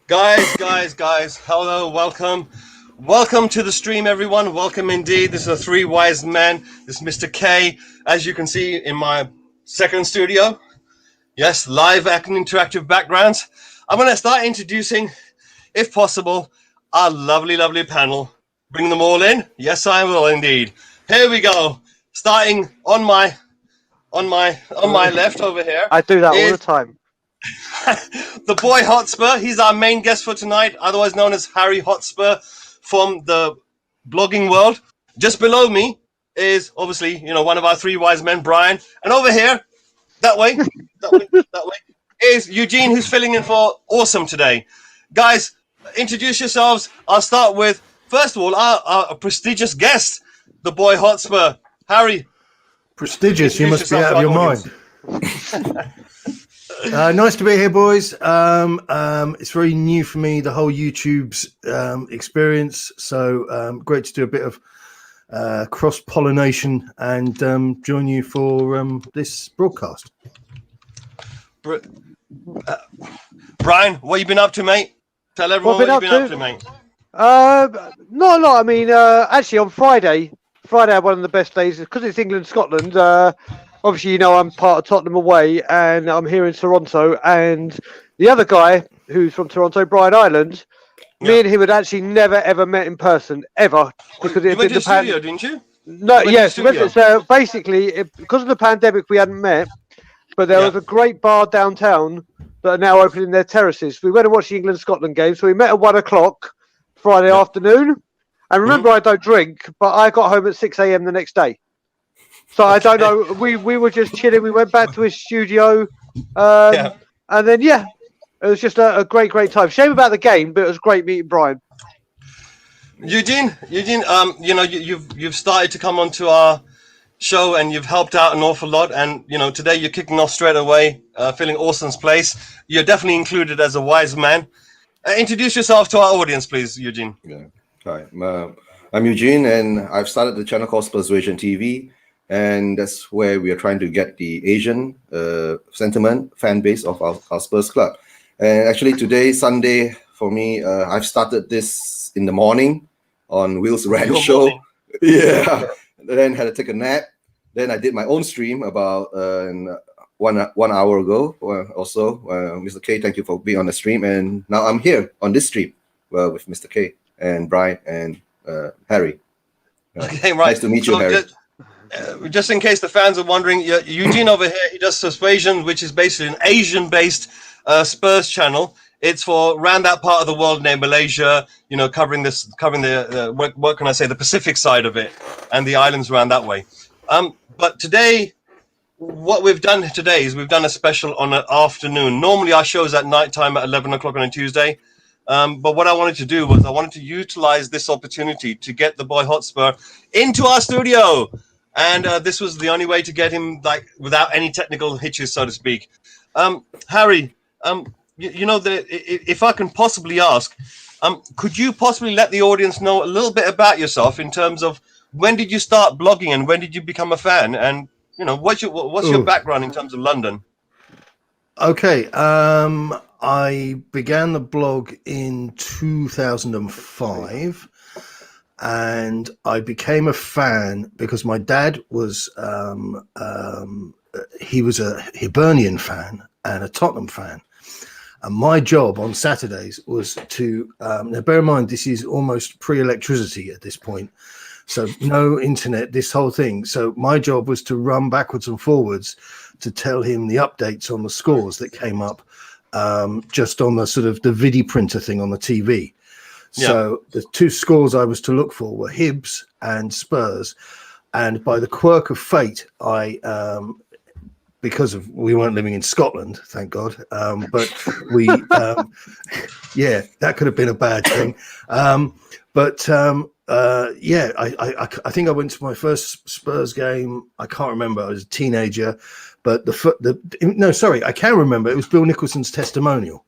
Guys, hello, welcome to the stream, everyone. Welcome indeed. This is the Three Wise Men. This is Mr. K, as you can see in my second studio. Yes, live and interactive backgrounds. I'm going to start introducing, if possible, our lovely panel. Bring them all in. Yes, I will indeed. Here we go. Starting on my left over here. I do that all the time. The boy Hotspur, he's our main guest for tonight, otherwise known as Harry Hotspur from the blogging world. Just below me is obviously, one of our three wise men, Brian. And over here, that way, is Eugene, who's filling in for Awesome today. Guys, introduce yourselves. I'll start with, first of all, our prestigious guest, the boy Hotspur. Harry. Prestigious, you must be out of your mind. Nice to be here, boys. It's very new for me, the whole YouTube's experience. So great to do a bit of cross-pollination and join you for this broadcast. Brian, what you been up to, mate? Tell everyone what you've been up to, mate. Not a lot. I mean, actually, on Friday I had one of the best days because it's England-Scotland. Obviously, I'm part of Tottenham away, and I'm here in Toronto. And the other guy, who's from Toronto, Brian Ireland, me and him had actually never ever met in person ever because it had been the studio, didn't you? No, yes. So basically, because of the pandemic, we hadn't met. But there was a great bar downtown that are now opening their terraces. We went and watched the England-Scotland game, so we met at 1:00 Friday afternoon. And remember, I don't drink, but I got home at 6 a.m. the next day. So I don't know. We were just chilling. We went back to his studio, and then it was just a great time. Shame about the game, but it was great meeting Brian. Eugene, you've started to come onto our show and you've helped out an awful lot. And today you're kicking off straight away, filling Awesome's place. You're definitely included as a wise man. Introduce yourself to our audience, please, Eugene. Yeah. Hi, I'm Eugene, and I've started the channel called Spurs TV. And that's where we are trying to get the Asian sentiment fan base of our Spurs club. And actually today, Sunday, for me, I've started this in the morning on Will's rant show. Yeah. Then had to take a nap. Then I did my own stream about 1 hour ago or so. Mr. K, thank you for being on the stream. And now I'm here on this stream with Mr. K and Brian and Harry. Okay, right. Nice to meet you, Harry. Just in case the fans are wondering, Eugene over here, he does Persuasion, which is basically an Asian-based Spurs channel. It's for around that part of the world named Malaysia, covering the what can I say, the Pacific side of it and the islands around that way. But today, what we've done today is we've done a special on an afternoon. Normally our show's at night time at 11:00 on a Tuesday. But what I wanted to do was I wanted to utilize this opportunity to get the boy Hotspur into our studio. And this was the only way to get him, without any technical hitches, so to speak. Harry, if I can possibly ask, could you possibly let the audience know a little bit about yourself in terms of when did you start blogging and when did you become a fan? And, what's your background in terms of London? Okay. I began the blog in 2005. And I became a fan because my dad was he was a Hibernian fan and a Tottenham fan, and my job on Saturdays was to now bear in mind this is almost pre-electricity at this point, so no internet, this whole thing. So my job was to run backwards and forwards to tell him the updates on the scores that came up just on the sort of the video printer thing on the TV. So the two scores I was to look for were Hibs and Spurs. And by the quirk of fate, because we weren't living in Scotland, thank God. But we, that could have been a bad thing. I think I went to my first Spurs game. I can't remember. I was a teenager. But I can remember. It was Bill Nicholson's testimonial.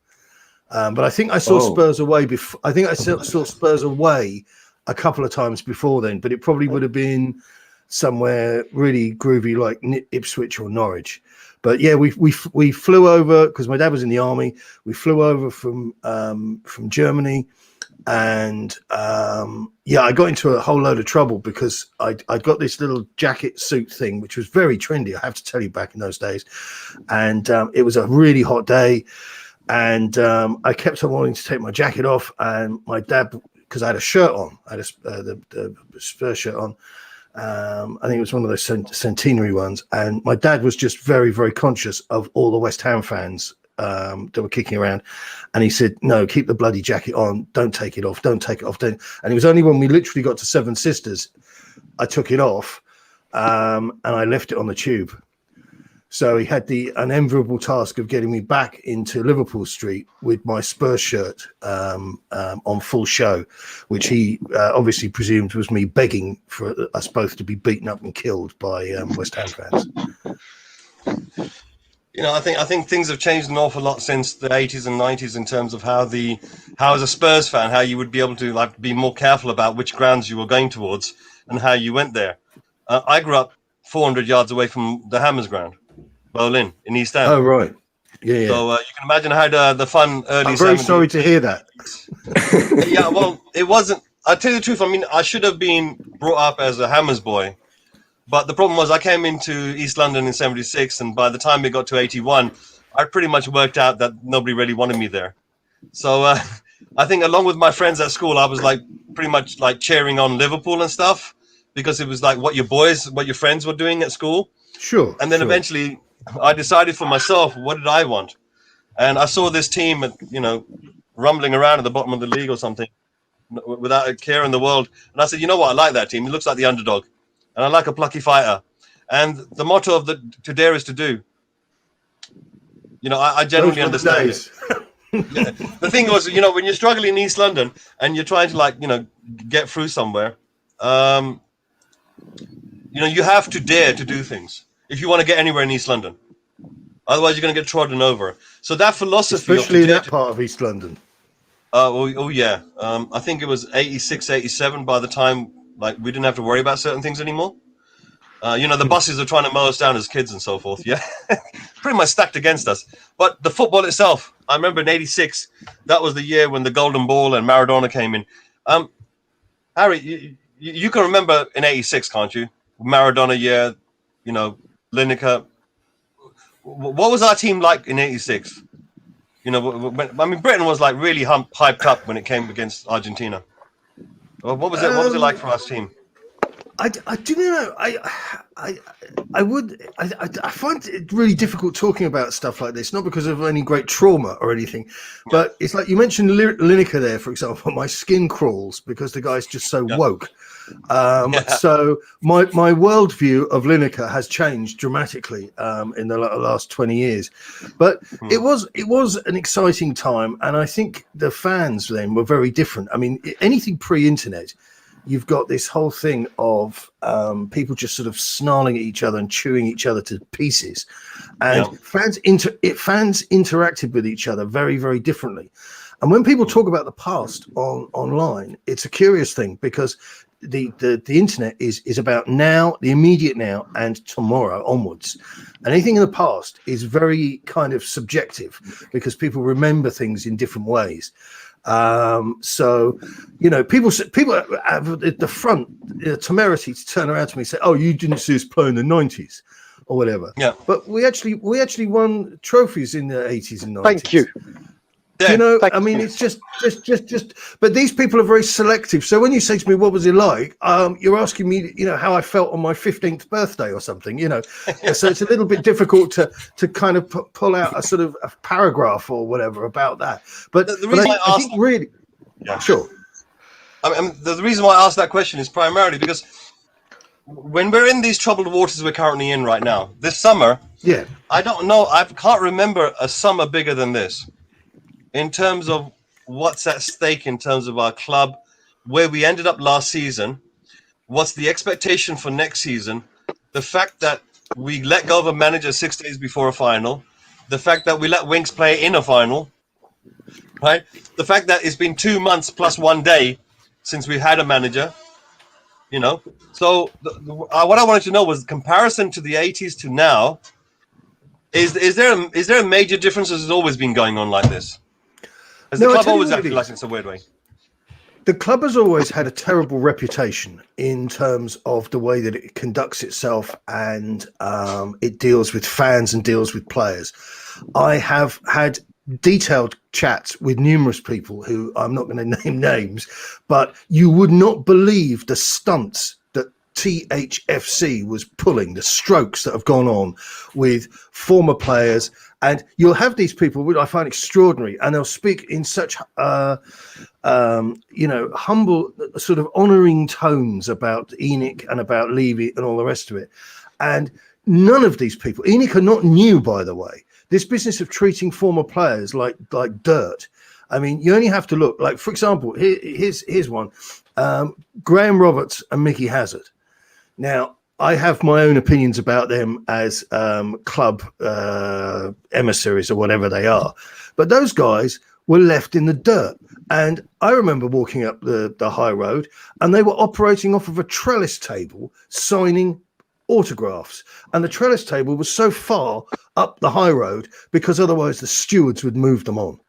But I think I saw Spurs away before. I think I saw Spurs away a couple of times before then, but it probably would have been somewhere really groovy like Ipswich or Norwich. But yeah, we flew over because my dad was in the army. We flew over from Germany, and I got into a whole load of trouble because I got this little jacket suit thing, which was very trendy, I have to tell you, back in those days. And it was a really hot day, and I kept on wanting to take my jacket off, and my dad, because I had a shirt on, I had the Spurs shirt on. I think it was one of those centenary ones, and my dad was just very, very conscious of all the West Ham fans that were kicking around, and he said, "No, keep the bloody jacket on. Don't take it off. Don't take it off." And it was only when we literally got to Seven Sisters, I took it off, and I left it on the tube. So he had the unenviable task of getting me back into Liverpool Street with my Spurs shirt on full show, which he obviously presumed was me begging for us both to be beaten up and killed by West Ham fans. You know, I think things have changed an awful lot since the 80s and 90s in terms of how as a Spurs fan, how you would be able to like be more careful about which grounds you were going towards and how you went there. I grew up 400 yards away from the Hammers ground, Berlin, in East End. Oh, right. Yeah. So you can imagine how the fun early. I'm very 70s. sorry to hear that. Yeah, well, it wasn't. I'll tell you the truth. I mean, I should have been brought up as a Hammers boy, but the problem was I came into East London in '76, and by the time it got to '81, I pretty much worked out that nobody really wanted me there. So I think, along with my friends at school, I was like pretty much like cheering on Liverpool and stuff because it was like what your friends were doing at school. Sure. And then eventually, I decided for myself, what did I want? And I saw this team, rumbling around at the bottom of the league or something without a care in the world. And I said, you know what? I like that team. It looks like the underdog. And I like a plucky fighter. And the motto of to dare is to do. You know, I genuinely understand it. Yeah. The thing was, you know, when you're struggling in East London and you're trying to get through somewhere, you have to dare to do things if you want to get anywhere in East London. Otherwise, you're going to get trodden over. So that philosophy, especially in that part of East London. Yeah. I think it was 86, 87 by the time we didn't have to worry about certain things anymore. The buses are trying to mow us down as kids and so forth. Yeah, pretty much stacked against us. But the football itself, I remember in '86, that was the year when the Golden Ball and Maradona came in. Harry, you can remember in '86, can't you? Maradona year, Lineker. What was our team like in '86? Britain was like really hyped up when it came against Argentina. What was it? What was it like for our team? I do know. I find it really difficult talking about stuff like this, not because of any great trauma or anything, but it's like you mentioned Lineker there, for example. My skin crawls because the guy's just so woke. So my worldview of Lineker has changed dramatically in the last 20 years. But it was an exciting time, and I think the fans then were very different. I mean, anything pre-internet, you've got this whole thing of people just sort of snarling at each other and chewing each other to pieces, and fans interacted with each other very, very differently. And when people talk about the past online, it's a curious thing because the internet is about now, the immediate now, and tomorrow onwards. And anything in the past is very kind of subjective because people remember things in different ways. So people have at the front the temerity to turn around to me and say, "Oh, you didn't see us play in the 90s or whatever." Yeah, but we actually won trophies in the 80s and 90s. Thank you. I mean, it's just. But these people are very selective. So when you say to me, "What was it like?" You're asking me, how I felt on my 15th birthday or something. So it's a little bit difficult to kind of pull out a sort of a paragraph or whatever about that. But the reason I think really, sure. I mean, the reason why I asked that question is primarily because when we're in these troubled waters we're currently in right now, this summer, I don't know, I can't remember a summer bigger than this. In terms of what's at stake in terms of our club, where we ended up last season, what's the expectation for next season, the fact that we let go of a manager 6 days before a final, the fact that we let Winks play in a final, right? The fact that it's been 2 months plus 1 day since we've had a manager, So what I wanted to know was the comparison to the 80s to now. Is there a major difference? Has it always been going on like this? Has the No, I club tell you always what it acted is. like it's a weird way? The club has always had a terrible reputation in terms of the way that it conducts itself, and it deals with fans and deals with players. I have had detailed chats with numerous people who I'm not going to name names, but you would not believe the stunts that THFC was pulling, the strokes that have gone on with former players. And you'll have these people, which I find extraordinary, and they'll speak in such, humble, sort of honouring tones about ENIC and about Levy and all the rest of it. And none of these people, ENIC are not new, by the way. This business of treating former players like dirt. I mean, you only have to look. Like, for example, here's one: Graham Roberts and Mickey Hazard. Now, I have my own opinions about them as club emissaries or whatever they are. But those guys were left in the dirt. And I remember walking up the high road, and they were operating off of a trellis table, signing autographs. And the trellis table was so far up the high road because otherwise the stewards would move them on.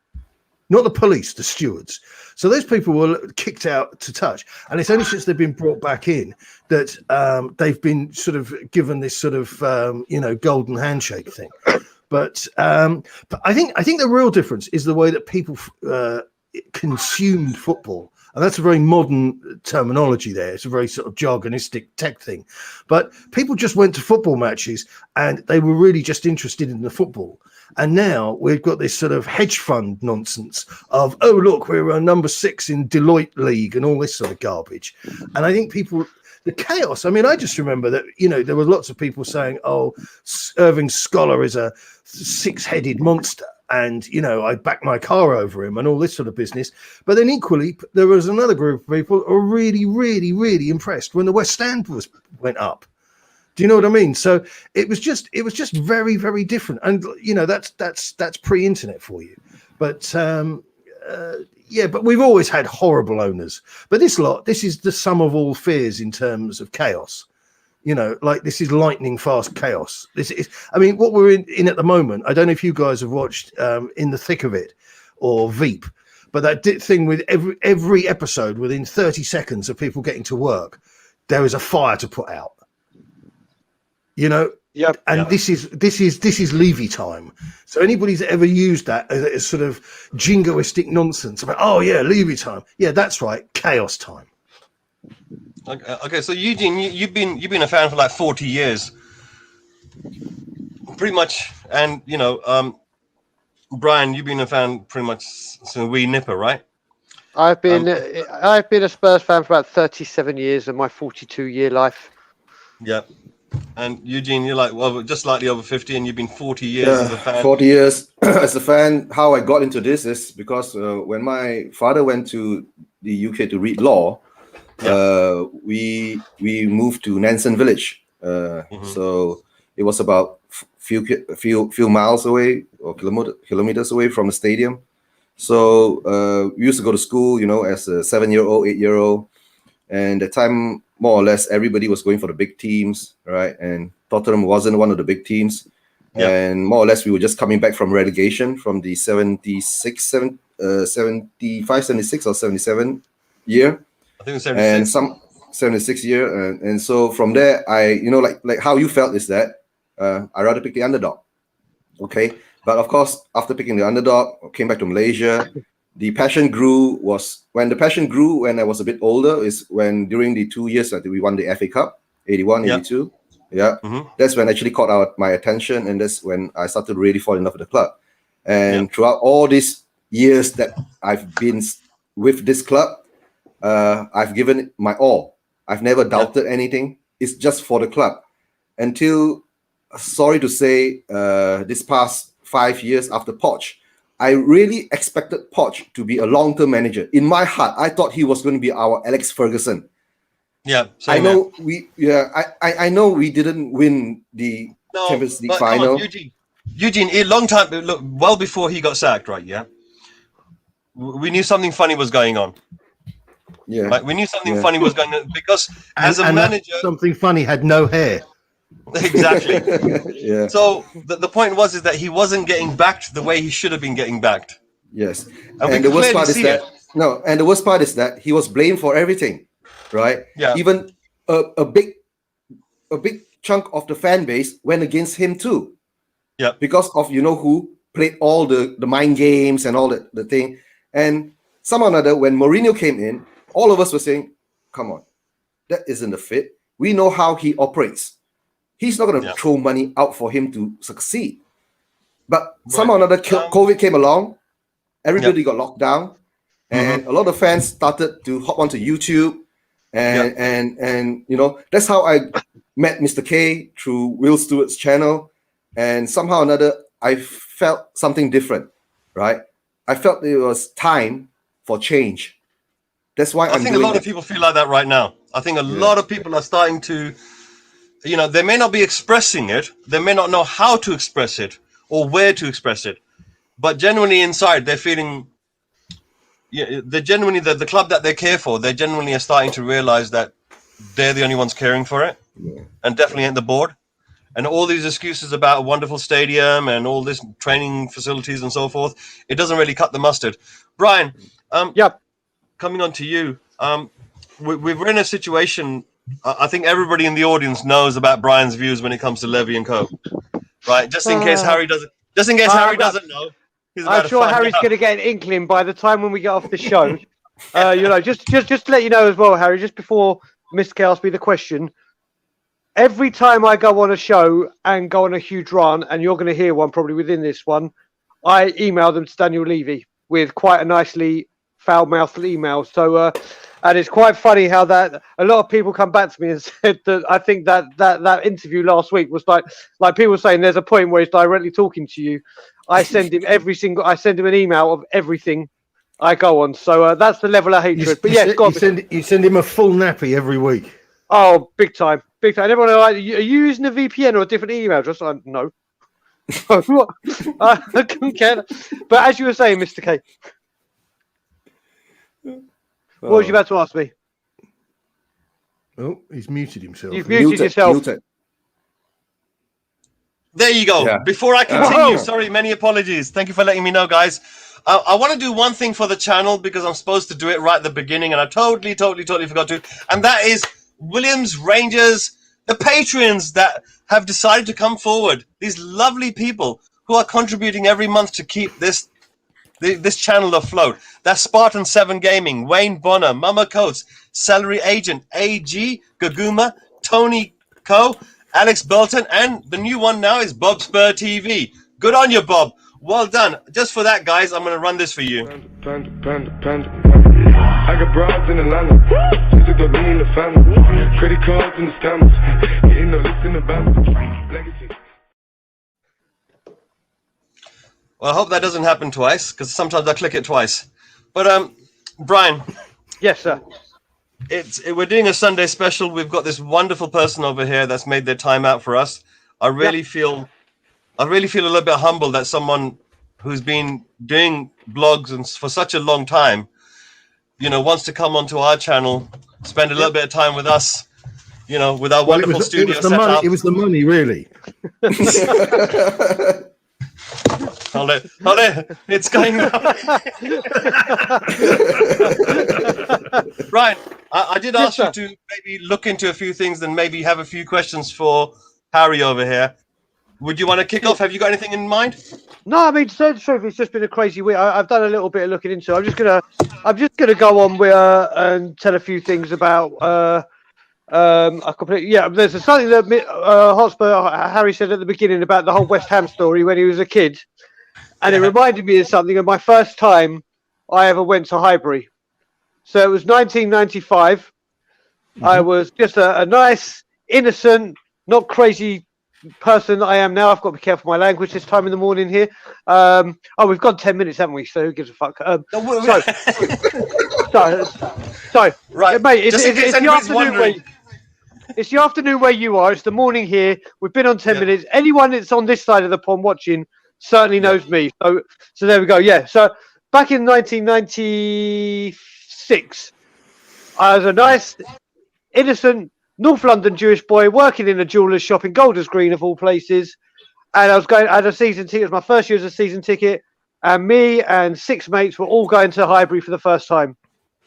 Not the police, the stewards. So those people were kicked out to touch. And it's only since they've been brought back in that they've been sort of given this sort of, golden handshake thing. But I think the real difference is the way that people consumed football. And that's a very modern terminology there. It's a very sort of jargonistic tech thing. But people just went to football matches and they were really just interested in the football. And now we've got this sort of hedge fund nonsense of, oh, look, we're number 6 in Deloitte League and all this sort of garbage. And I think people, the chaos, I mean, I just remember that, there were lots of people saying, oh, Irving Scholar is a 6-headed monster. And, I backed my car over him and all this sort of business. But then equally, there was another group of people who were really, really, really impressed when the West Stand went up. Do you know what I mean? So it was just very, very different. And, that's pre-internet for you. But, but we've always had horrible owners. But this is the sum of all fears in terms of chaos. This is lightning fast chaos. This is, what we're in at the moment. I don't know if you guys have watched In the Thick of It or Veep, but that thing with every episode within 30 seconds of people getting to work, there is a fire to put out. Yep. And this is Levy time. So anybody's ever used that as sort of jingoistic nonsense about, oh yeah, Levy time. Yeah, that's right, chaos time. Okay, so Eugene, you've been a fan for like 40 years, pretty much, and Brian, you've been a fan pretty much since wee nipper, right? I've been a Spurs fan for about 37 years of my 42-year life. Yeah, and Eugene, you're like just slightly over 50, and you've been 40 years as a fan. 40 years as a fan. How I got into this is because when my father went to the UK to read law. We moved to Nansen Village, so it was about few miles away or kilometers away from the stadium. So we used to go to school, as a 7-year-old, 8-year-old, and at the time more or less everybody was going for the big teams, right? And Tottenham wasn't one of the big teams, and more or less we were just coming back from relegation from the 75, 76 or 77 year. I think it was 76. And some 76 year, and so from there, I like how you felt is that I rather pick the underdog, okay. But of course, after picking the underdog, I came back to Malaysia. The passion grew when I was a bit older. Is when during the 2 years that we won the FA Cup, 81, 82. Yeah, that's when actually caught out my attention, and that's when I started to really fall in love with the club. And throughout all these years that I've been with this club, I've given it my all. I've never doubted anything. It's just for the club. Until, sorry to say, this past 5 years after Poch, I really expected Poch to be a long-term manager. In my heart, I thought he was going to be our Alex Ferguson. Yeah, I know I know we didn't win the Champions League final. On, Eugene, a long time, look, well before he got sacked, right? Yeah, we knew something funny was going on. Yeah, like we knew something funny was going on because as a manager, something funny had no hair. Exactly. Yeah. So the point is that he wasn't getting backed the way he should have been getting backed. Yes. And And we the worst clearly part is see that it. and the worst part is that he was blamed for everything, right? Yeah. Even a big chunk of the fan base went against him too. Yeah. Because of who played all the mind games and all the thing. And somehow or another, when Mourinho came in, all of us were saying, come on, that isn't a fit. We know how he operates. He's not going to throw money out for him to succeed. But somehow or another, COVID came along. Everybody got locked down. And a lot of fans started to hop onto YouTube. And that's how I met Mr. K through Will Stewart's channel. And somehow or another, I felt something different, right? I felt it was time for change. That's why I think a lot of people feel like that right now. I think a lot of people are starting to, they may not be expressing it. They may not know how to express it or where to express it. But genuinely inside, they're feeling, they're genuinely, the club that they care for, they genuinely are starting to realize that they're the only ones caring for it. And definitely ain't the board. And all these excuses about a wonderful stadium and all this training facilities and so forth, it doesn't really cut the mustard. Brian, coming on to you, we're in a situation, I think everybody in the audience knows about Brian's views when it comes to Levy and Co. Right? Just in case Harry doesn't know. I'm sure Harry's going to get an inkling by the time when we get off the show. Just to let you know as well, Harry, just before Mr. K asked me the question, every time I go on a show and go on a huge rant, and you're going to hear one probably within this one, I email them to Daniel Levy with quite a nicely foul-mouthed email. So, and it's quite funny how that a lot of people come back to me and said that I think that interview last week was like people saying there's a point where he's directly talking to you. I send him an email of everything I go on. So that's the level of hatred. You send him a full nappy every week. Oh, big time. Big time. Everyone are you using a VPN or a different email address? No. I couldn't care. But as you were saying, Mr. K, what was you about to ask me? Oh, he's muted himself. You've muted yourself. Muted. There you go. Yeah. Before I continue, sorry, many apologies. Thank you for letting me know, guys. I want to do one thing for the channel because I'm supposed to do it right at the beginning, and I totally forgot to. And that is Williams, Rangers, the patrons that have decided to come forward. These lovely people who are contributing every month to keep this channel afloat. That's Spartan 7 Gaming, Wayne Bonner, Mama Coates, Celery Agent, AG, Gaguma, Tony Co, Alex Belton, and the new one now is Bob Spur TV. Good on you, Bob. Well done. Just for that, guys, I'm going to run this for you. I got broads in Atlanta. Just to be in the family. Credit cards in the scammers. Getting no list in the bank. Legacy. Well, I hope that doesn't happen twice, because sometimes I click it twice. But, Brian. Yes, sir. We're doing a Sunday special. We've got this wonderful person over here that's made their time out for us. I really feel a little bit humbled that someone who's been doing blogs and for such a long time, wants to come onto our channel, spend a little bit of time with us, with our wonderful studio setup. It was the money, really. Hold it. It's going now. Ryan, I did ask you to maybe look into a few things and maybe have a few questions for Harry over here. Would you want to kick off? Have you got anything in mind? No, I mean, to say the truth, it's just been a crazy week. I've done a little bit of looking into it. I'm just gonna go on with and tell a few things about there's something that Hotspur Harry said at the beginning about the whole West Ham story when he was a kid, and it reminded me of something of my first time I ever went to Highbury. So it was 1995. I was just a nice, innocent, not crazy person that I am now. I've got to be careful with my language this time in the morning here. We've gone 10 minutes, haven't we? So who gives a fuck? So right, mate, it's the afternoon it's the afternoon where you are. It's the morning here. We've been on 10 minutes. Anyone that's on this side of the pond watching certainly knows me. So there we go. Yeah. So back in 1996, I was a nice, innocent, North London Jewish boy working in a jeweller's shop in Golders Green of all places, and I had a season ticket. It was my first year as a season ticket, and me and 6 mates were all going to Highbury for the first time.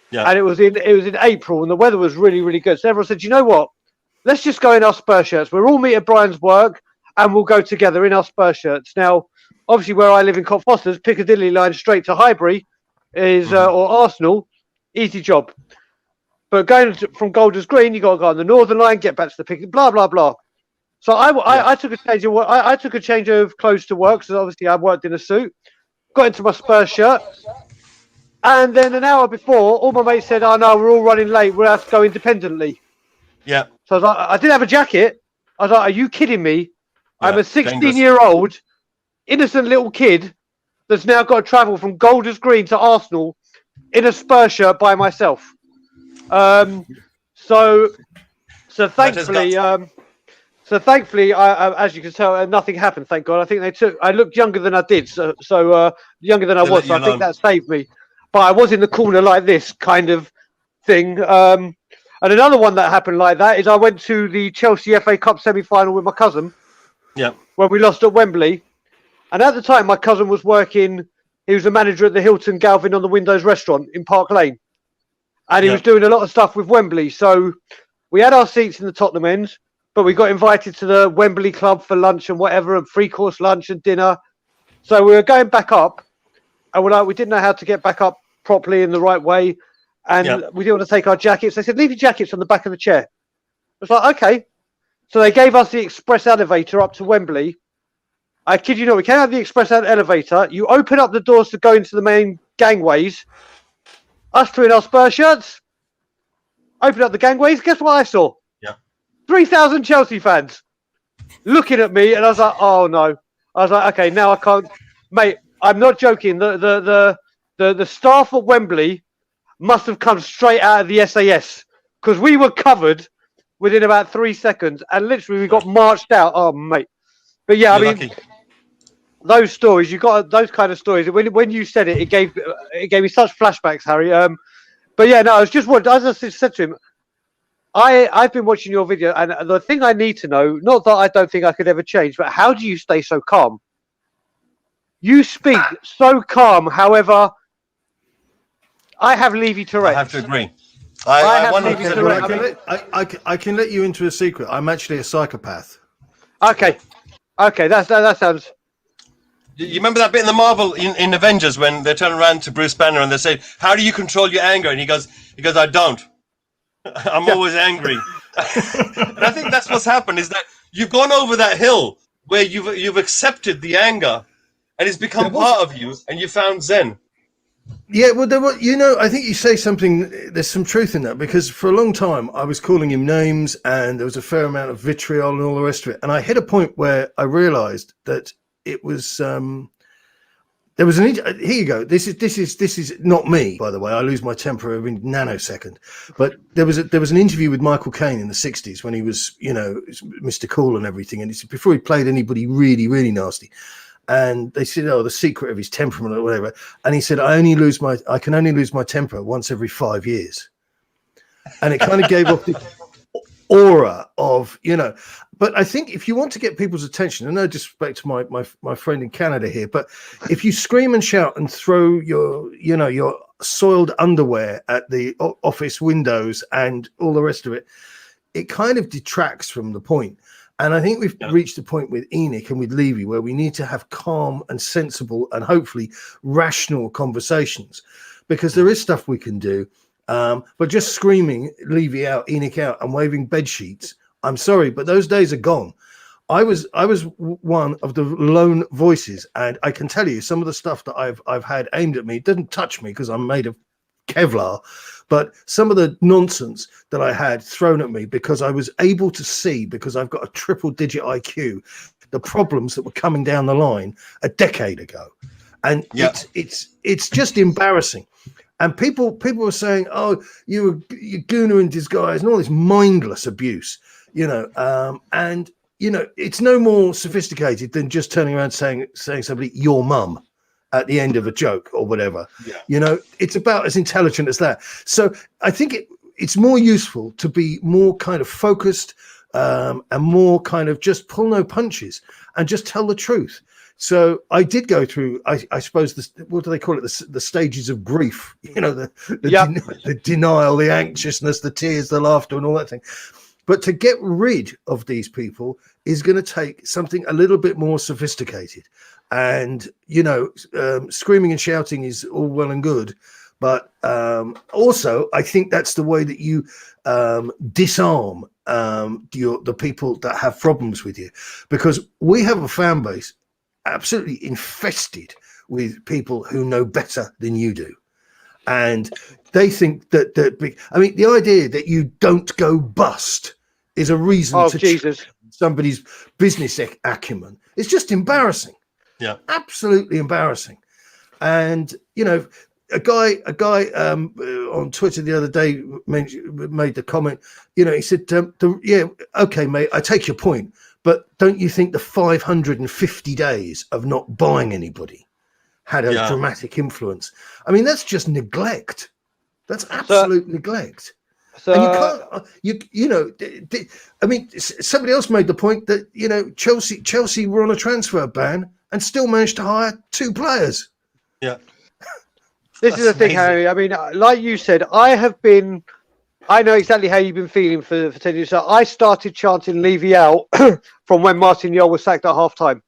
Yeah. And it was in April, and the weather was really, really good. So everyone said, you know what? Let's just go in our Spurs shirts. We'll all meet at Brian's work, and we'll go together in our Spurs shirts. Now, obviously, where I live in Cockfosters, Piccadilly line straight to Highbury is or Arsenal, easy job. But going from Golders Green, you got to go on the Northern Line, get back to the Piccadilly, blah blah blah. So I took a change of I took a change of clothes to work. So obviously I worked in a suit, got into my Spurs shirt, and then an hour before, all my mates said, "Oh no, we're all running late. We'll have to go independently." Yeah. So I was like, I didn't have a jacket. I was like, "Are you kidding me? Yeah, I'm a 16-year-old innocent little kid that's now got to travel from Golders Green to Arsenal in a Spurs shirt by myself." So thankfully, I, as you can tell, nothing happened. Thank God. I think I looked younger than I did, so younger than I was. So I think that saved me. But I was in the corner like this kind of thing. And another one that happened like that is I went to the Chelsea FA Cup semi-final with my cousin. Yeah. When we lost at Wembley, and at the time my cousin was working. He was a manager at the Hilton Galvin on the Windows restaurant in Park Lane. And he was doing a lot of stuff with Wembley. So we had our seats in the Tottenham end, but we got invited to the Wembley Club for lunch and whatever, and 3-course lunch and dinner. So we were going back up, and we didn't know how to get back up properly in the right way. And we didn't want to take our jackets. They said, leave your jackets on the back of the chair. I was like, okay. So they gave us the express elevator up to Wembley. I kid you not, we came out of the express elevator. You open up the doors to go into the main gangways. Us two in our Spurs shirts, opened up the gangways. Guess what I saw? Yeah. 3,000 Chelsea fans looking at me, and I was like, "Oh no!" I was like, "Okay, now I can't, mate." I'm not joking. The staff at Wembley must have come straight out of the SAS because we were covered within about 3 seconds, and literally we got marched out. Oh, mate! But yeah, You're I mean. lucky. Those stories, you got those kind of stories. When you said it, it gave me such flashbacks, Harry. But yeah, no, I was just as I said to him, I've been watching your video, and the thing I need to know, not that I don't think I could ever change, but how do you stay so calm? You speak so calm. However, I have Levy Tourette. I have to agree. I have 100% Levy agree. Tourette. I can let you into a secret. I'm actually a psychopath. Okay, that sounds. You remember that bit in the Marvel in Avengers when they turn around to Bruce Banner and they say, "How do you control your anger?" And he goes, "I don't. I'm always angry." And I think that's what's happened is that you've gone over that hill where you've accepted the anger, and it's become part of you, and you found Zen. Yeah, well, I think you say something. There's some truth in that because for a long time I was calling him names, and there was a fair amount of vitriol and all the rest of it. And I hit a point where I realised that it was there was here you go. This is not me, by the way. I lose my temper every nanosecond. But there was an interview with Michael Kane in the 60s when he was, Mr. Cool and everything, and it's before he played anybody really, really nasty. And they said, "Oh, the secret of his temperament or whatever." And he said, I can only lose my temper once every 5 years." And it kind of gave off this aura of, But I think if you want to get people's attention, and no disrespect to my friend in Canada here, but if you scream and shout and throw your soiled underwear at the office windows and all the rest of it, it kind of detracts from the point. And I think we've reached a point with ENIC and with Levy where we need to have calm and sensible and hopefully rational conversations, because there is stuff we can do. But just screaming Levy out, ENIC out, and waving bed sheets, I'm sorry, but those days are gone. I was one of the lone voices, and I can tell you some of the stuff that I've had aimed at me doesn't touch me because I'm made of Kevlar, but some of the nonsense that I had thrown at me because I was able to see, because I've got a triple-digit IQ, the problems that were coming down the line a decade ago, and it's just embarrassing. And people were saying, "Oh, you're Gooner in disguise," and all this mindless abuse, and it's no more sophisticated than just turning around saying somebody "your mum" at the end of a joke or whatever. It's about as intelligent as that. So I think it's more useful to be more kind of focused and more kind of just pull no punches and just tell the truth. So I did go through, I suppose, what do they call it? The stages of grief, you know, the denial, the anxiousness, the tears, the laughter and all that thing. But to get rid of these people is going to take something a little bit more sophisticated. And, you know, screaming and shouting is all well and good. But also, I think that's the way that you disarm the people that have problems with you. Because we have a fan base absolutely infested with people who know better than you do. And they think that the idea that you don't go bust is a reason to check somebody's business acumen. It's just embarrassing. Yeah, absolutely embarrassing. And you know, a guy on Twitter the other day made the comment. You know, he said, "Yeah, okay, mate, I take your point, but don't you think the 550 days of not buying anybody had a dramatic influence?" I mean, that's just neglect. That's absolute neglect. So, and you can't, you know, I mean, somebody else made the point that, you know, Chelsea were on a transfer ban and still managed to hire 2 players. Yeah. This is the thing, Harry. I mean, like you said, I know exactly how you've been feeling for 10 years. So I started chanting Levy out from when Martin Jol was sacked at half-time.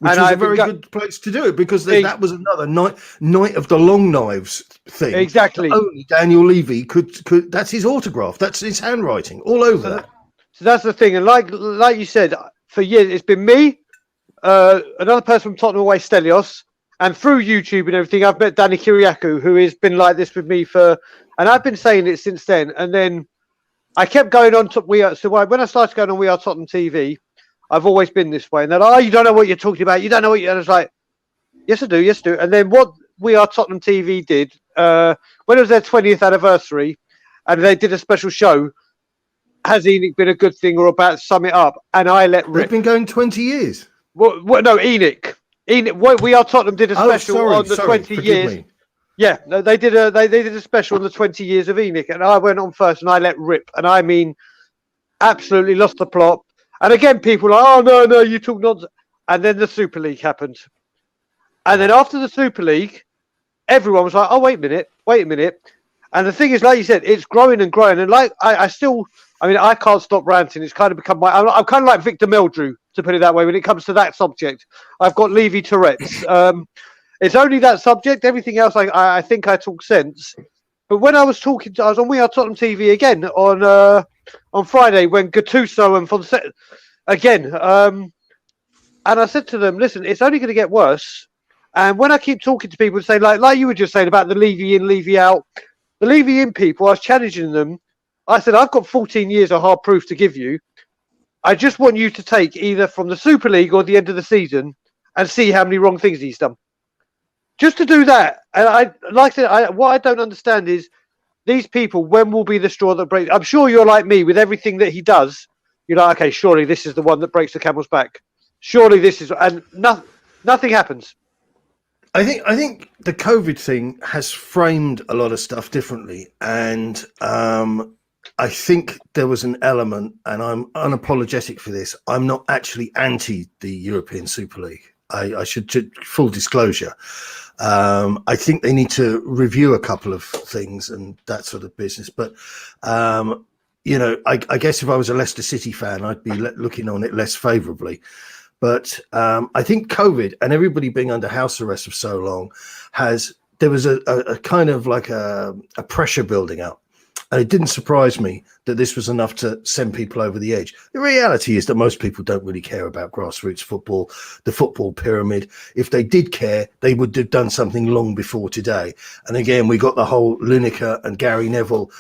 Which was a very good place to do it, because that was another night of the long knives thing. Exactly. Only Daniel Levy could. That's his autograph. That's his handwriting all over that. So that's the thing. And like you said, for years it's been me, another person from Tottenham away, Stelios, and through YouTube and everything, I've met Danny Kiriakou, who has been like this with me and I've been saying it since then. And then I kept going on to when I started going on We Are Tottenham TV. I've always been this way. And then, you don't know what you're talking about. You don't know what you're... And I was like, yes, I do. Yes, I do. And then what We Are Tottenham TV did, when it was their 20th anniversary, and they did a special show, has ENIC been a good thing or about sum it up? And I let rip. They've been going 20 years. No, ENIC. We Are Tottenham did a special on the 20 years. Me. Yeah, no, they did a special on the 20 years of ENIC. And I went on first and I let rip. And I mean, absolutely lost the plot. And again, people are like, oh, no, you talk nonsense. And then the Super League happened. And then after the Super League, everyone was like, oh, wait a minute. And the thing is, like you said, it's growing and growing. And like, I can't stop ranting. It's kind of become I'm kind of like Victor Meldrew, to put it that way, when it comes to that subject. I've got Levy Tourette's. It's only that subject. Everything else, I think I talk sense. But when I was on We Are Tottenham TV again on Friday when Gattuso and Fonseca again, and I said to them, listen, it's only going to get worse. And when I keep talking to people and say, like you were just saying about the Levy in, Levy out, the Levy in people, I was challenging them. I said, I've got 14 years of hard proof to give you. I just want you to take either from the Super League or the end of the season and see how many wrong things he's done. Just to do that. And what I don't understand is these people, when will be the straw that breaks? I'm sure you're like me with everything that he does. You're like, okay, surely this is the one that breaks the camel's back. Surely this is, and nothing happens. I think the COVID thing has framed a lot of stuff differently. And I think there was an element, and I'm unapologetic for this, I'm not actually anti the European Super League. I should, full disclosure. I think they need to review a couple of things and that sort of business. But, you know, I guess if I was a Leicester City fan, I'd be looking on it less favourably. But I think COVID and everybody being under house arrest for so long there was a kind of like a pressure building up. And it didn't surprise me that this was enough to send people over the edge. The reality is that most people don't really care about grassroots football, the football pyramid. If they did care, they would have done something long before today. And again, we got the whole Lineker and Gary Neville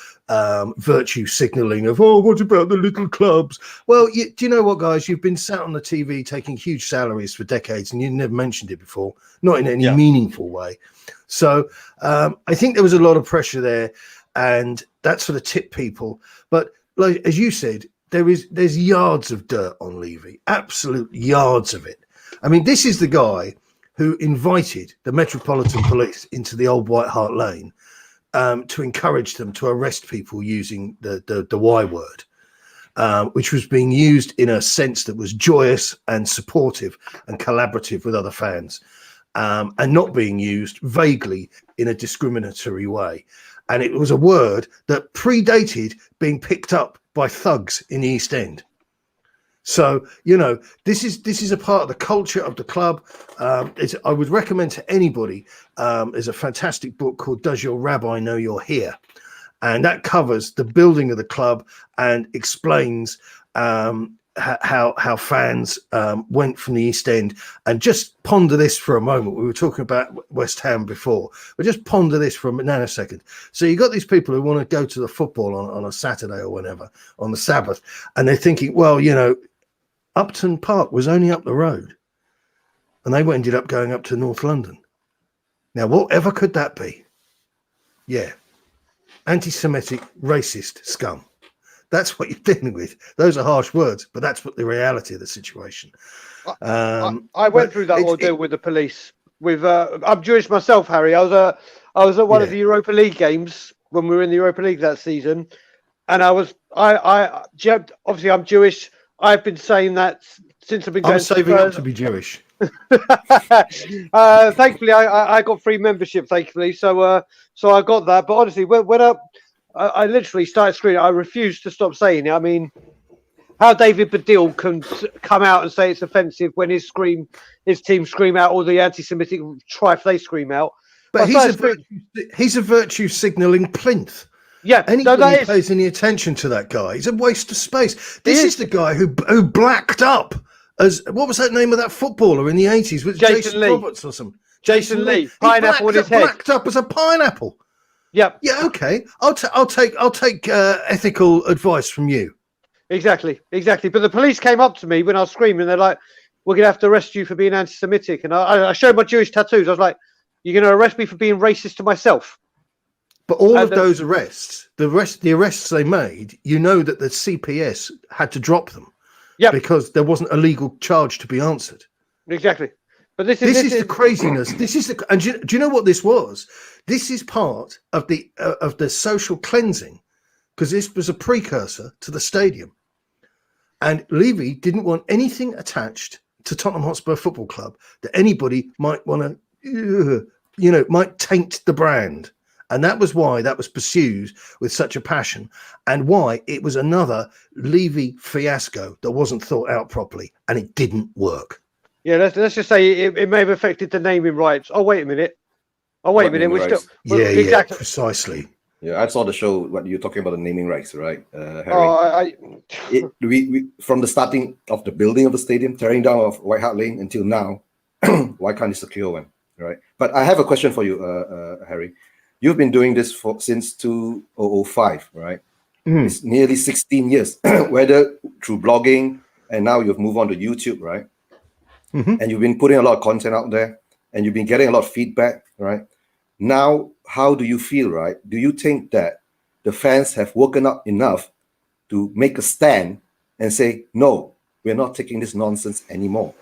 virtue signalling of, oh, what about the little clubs? Well, do you know what, guys? You've been sat on the TV taking huge salaries for decades and you never mentioned it before, not in any meaningful way. So I think there was a lot of pressure there. And that sort of tipped people. But like as you said, there's yards of dirt on Levy, absolute yards of it. I mean, this is the guy who invited the Metropolitan Police into the old White Hart Lane to encourage them to arrest people using the Y word, which was being used in a sense that was joyous and supportive and collaborative with other fans, and not being used vaguely in a discriminatory way. And it was a word that predated being picked up by thugs in the East End. So, you know, this is a part of the culture of the club. I would recommend to anybody, there's a fantastic book called Does Your Rabbi Know You're Here? And that covers the building of the club and explains how fans went from the East End. And just ponder this for a moment. We were talking about West Ham before, but just ponder this for a nanosecond. So you got these people who want to go to the football on a Saturday or whenever, on the Sabbath, and they're thinking, well, you know, Upton Park was only up the road, and they ended up going up to North London. Now, whatever could that be? Yeah, anti-Semitic, racist scum. That's what you're dealing with. Those are harsh words, but that's what the reality of the situation. I went through that ordeal with the police. I'm Jewish myself, Harry. I was at one of the Europa League games when we were in the Europa League that season, and obviously I'm Jewish. I've been saying that since I've been going. I'm saving up to be Jewish. Thankfully, I got free membership. Thankfully, so I got that. But honestly, when I literally started screaming, I refused to stop saying it. I mean, how David Baddiel can come out and say it's offensive when his team scream out all the anti-Semitic trife they scream out. But he's a virtue signalling plinth. Yeah, anybody who pays any attention to that guy, he's a waste of space. This is the guy who blacked up as, what was that name of that footballer in the 80s? Was Jason Lee. Roberts or something? Jason Lee. Pineapple on his head. Blacked up as a pineapple. Yep. Yeah. Okay. I'll take ethical advice from you. Exactly. But the police came up to me when I was screaming. They're like, "We're gonna have to arrest you for being anti-Semitic." And I showed my Jewish tattoos. I was like, "You're gonna arrest me for being racist to myself?" But all of those arrests, the arrests they made, you know that the CPS had to drop them, because there wasn't a legal charge to be answered. Exactly. But this is the craziness. And do you know what this was? This is part of the social cleansing, because this was a precursor to the stadium. And Levy didn't want anything attached to Tottenham Hotspur Football Club that anybody might want to, might taint the brand. And that was why that was pursued with such a passion, and why it was another Levy fiasco that wasn't thought out properly, and it didn't work. Yeah, let's just say it may have affected the naming rights. Oh, wait a minute. We're still exactly precisely. Yeah, I saw the show. What you're talking about, the naming rights, right, Harry? We from the starting of the building of the stadium, tearing down of White Hart Lane until now. Why can't it secure one, right? But I have a question for you, Harry. You've been doing this since 2005, right? It's nearly 16 years, whether through blogging, and now you've moved on to YouTube, right? And you've been putting a lot of content out there, and you've been getting a lot of feedback, right? Now, how do you feel, right? Do you think that the fans have woken up enough to make a stand and say, no, we're not taking this nonsense anymore?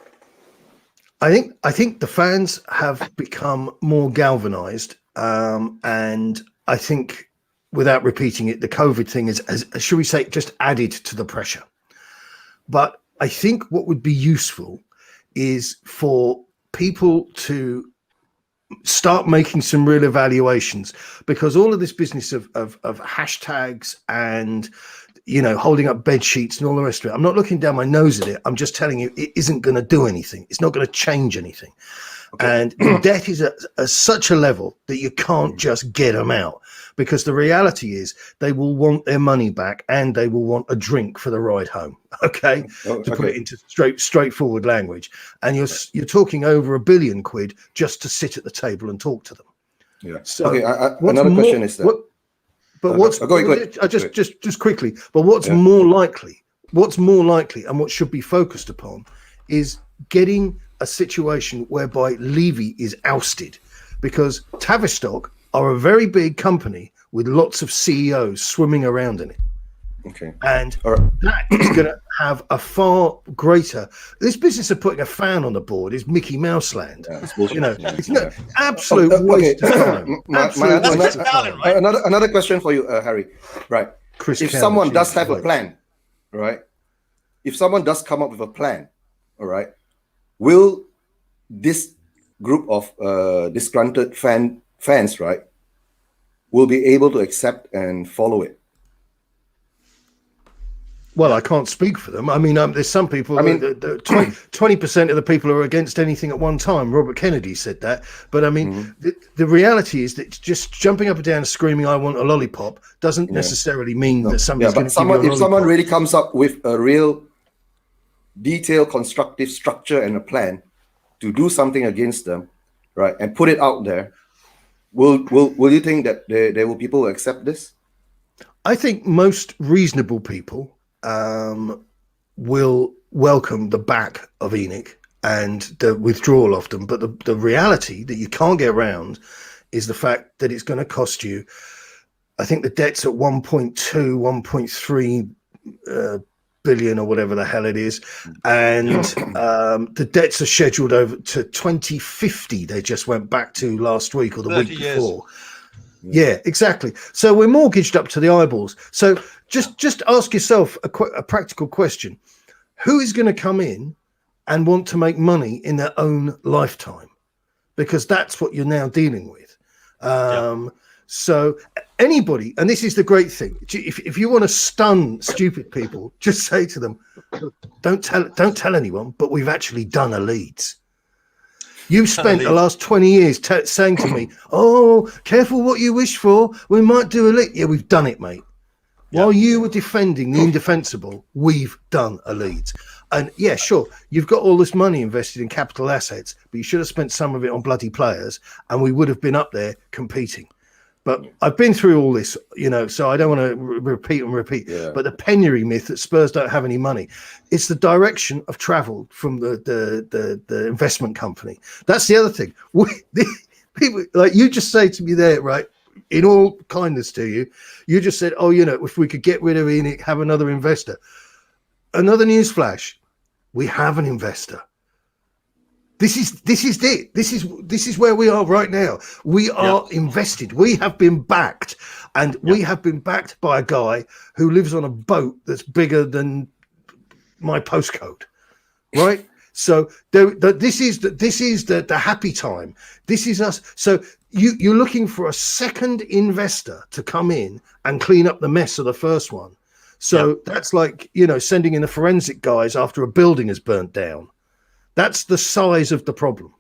I think the fans have become more galvanized. And I think, without repeating it, the COVID thing is, should we say, just added to the pressure. But I think what would be useful is for people to start making some real evaluations, because all of this business of hashtags and, holding up bed sheets and all the rest of it, I'm not looking down my nose at it. I'm just telling you, it isn't going to do anything. It's not going to change anything. Okay. And the debt is at such a level that you can't just get them out, because the reality is they will want their money back, and they will want a drink for the ride home. Okay, to put it into straightforward language. And you're talking over £1 billion just to sit at the table and talk to them. Yeah. So another question is that. Just quickly. But what's more likely? What's more likely, and what should be focused upon, is getting a situation whereby Levy is ousted, because Tavistock are a very big company with lots of CEOs swimming around in it. Okay. And All right. that is going to have a far greater. This business of putting a fan on the board is Mickey Mouse land. Yeah, it's bullshit. You know, Yeah, it's yeah. not absolute waste of time. Absolute waste of time. Another question for you, Harry. Right. Chris If Campbell, someone does Jesus have a Christ. plan, right? If someone does come up with a plan, all right, will this group of disgruntled fans, right, will be able to accept and follow it? Well, I can't speak for them. I mean, there's some people. I mean, 20% of the people are against anything at one time. Robert Kennedy said that. But I mean, the reality is that just jumping up and down and screaming, "I want a lollipop," doesn't necessarily mean that somebody's going to give you a lollipop. If someone really comes up with a real detailed, constructive structure and a plan to do something against them, right, and put it out there, will you think that there will people who accept this? I think most reasonable people will welcome the back of ENIC and the withdrawal of them. But the reality that you can't get around is the fact that it's going to cost you, I think the debt's at 1.2, 1.3 billion or whatever the hell it is. And the debts are scheduled over to 2050. They just went back to last week or the week before. Yeah, exactly. So we're mortgaged up to the eyeballs. So just ask yourself a practical question. Who is going to come in and want to make money in their own lifetime? Because that's what you're now dealing with. So anybody, and this is the great thing, if you want to stun stupid people, just say to them, don't tell anyone, but we've actually done a Leeds. You've spent the last 20 years saying to me, "Oh, careful what you wish for. We might do a Leeds." Yeah, we've done it, mate. While you were defending the indefensible, we've done a Leeds. And yeah, sure, you've got all this money invested in capital assets, but you should have spent some of it on bloody players, and we would have been up there competing. But I've been through all this, you know, so I don't want to repeat. Yeah. But the penury myth that Spurs don't have any money, it's the direction of travel from the investment company. That's the other thing. People, like you just say to me there, right, in all kindness to you, you just said, "Oh, you know, if we could get rid of ENIC, have another investor." Another news flash: we have an investor. This is it. This is where we are right now. We are invested. We have been backed, and we have been backed by a guy who lives on a boat that's bigger than my postcode, right? So this is the happy time. This is us. So you're looking for a second investor to come in and clean up the mess of the first one. So that's like, you know, sending in the forensic guys after a building has burnt down. That's the size of the problem.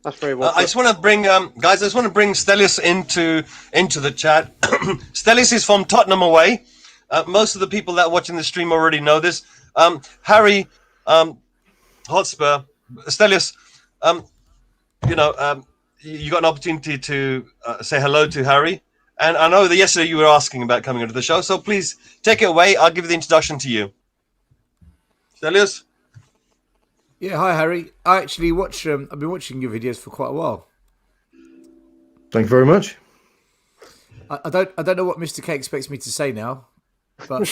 That's very well. I just want to bring guys. I just want to bring Stelios into the chat. Stelios is from Tottenham away. Most of the people that are watching the stream already know this. Harry Hotspur, Stelios. You know, you got an opportunity to say hello to Harry, and I know that yesterday you were asking about coming into the show. So please take it away. I'll give the introduction to you, Stelios. Yeah, hi Harry. I actually watch. I've been watching your videos for quite a while. Thank you very much. I don't know what Mr. K expects me to say now, but It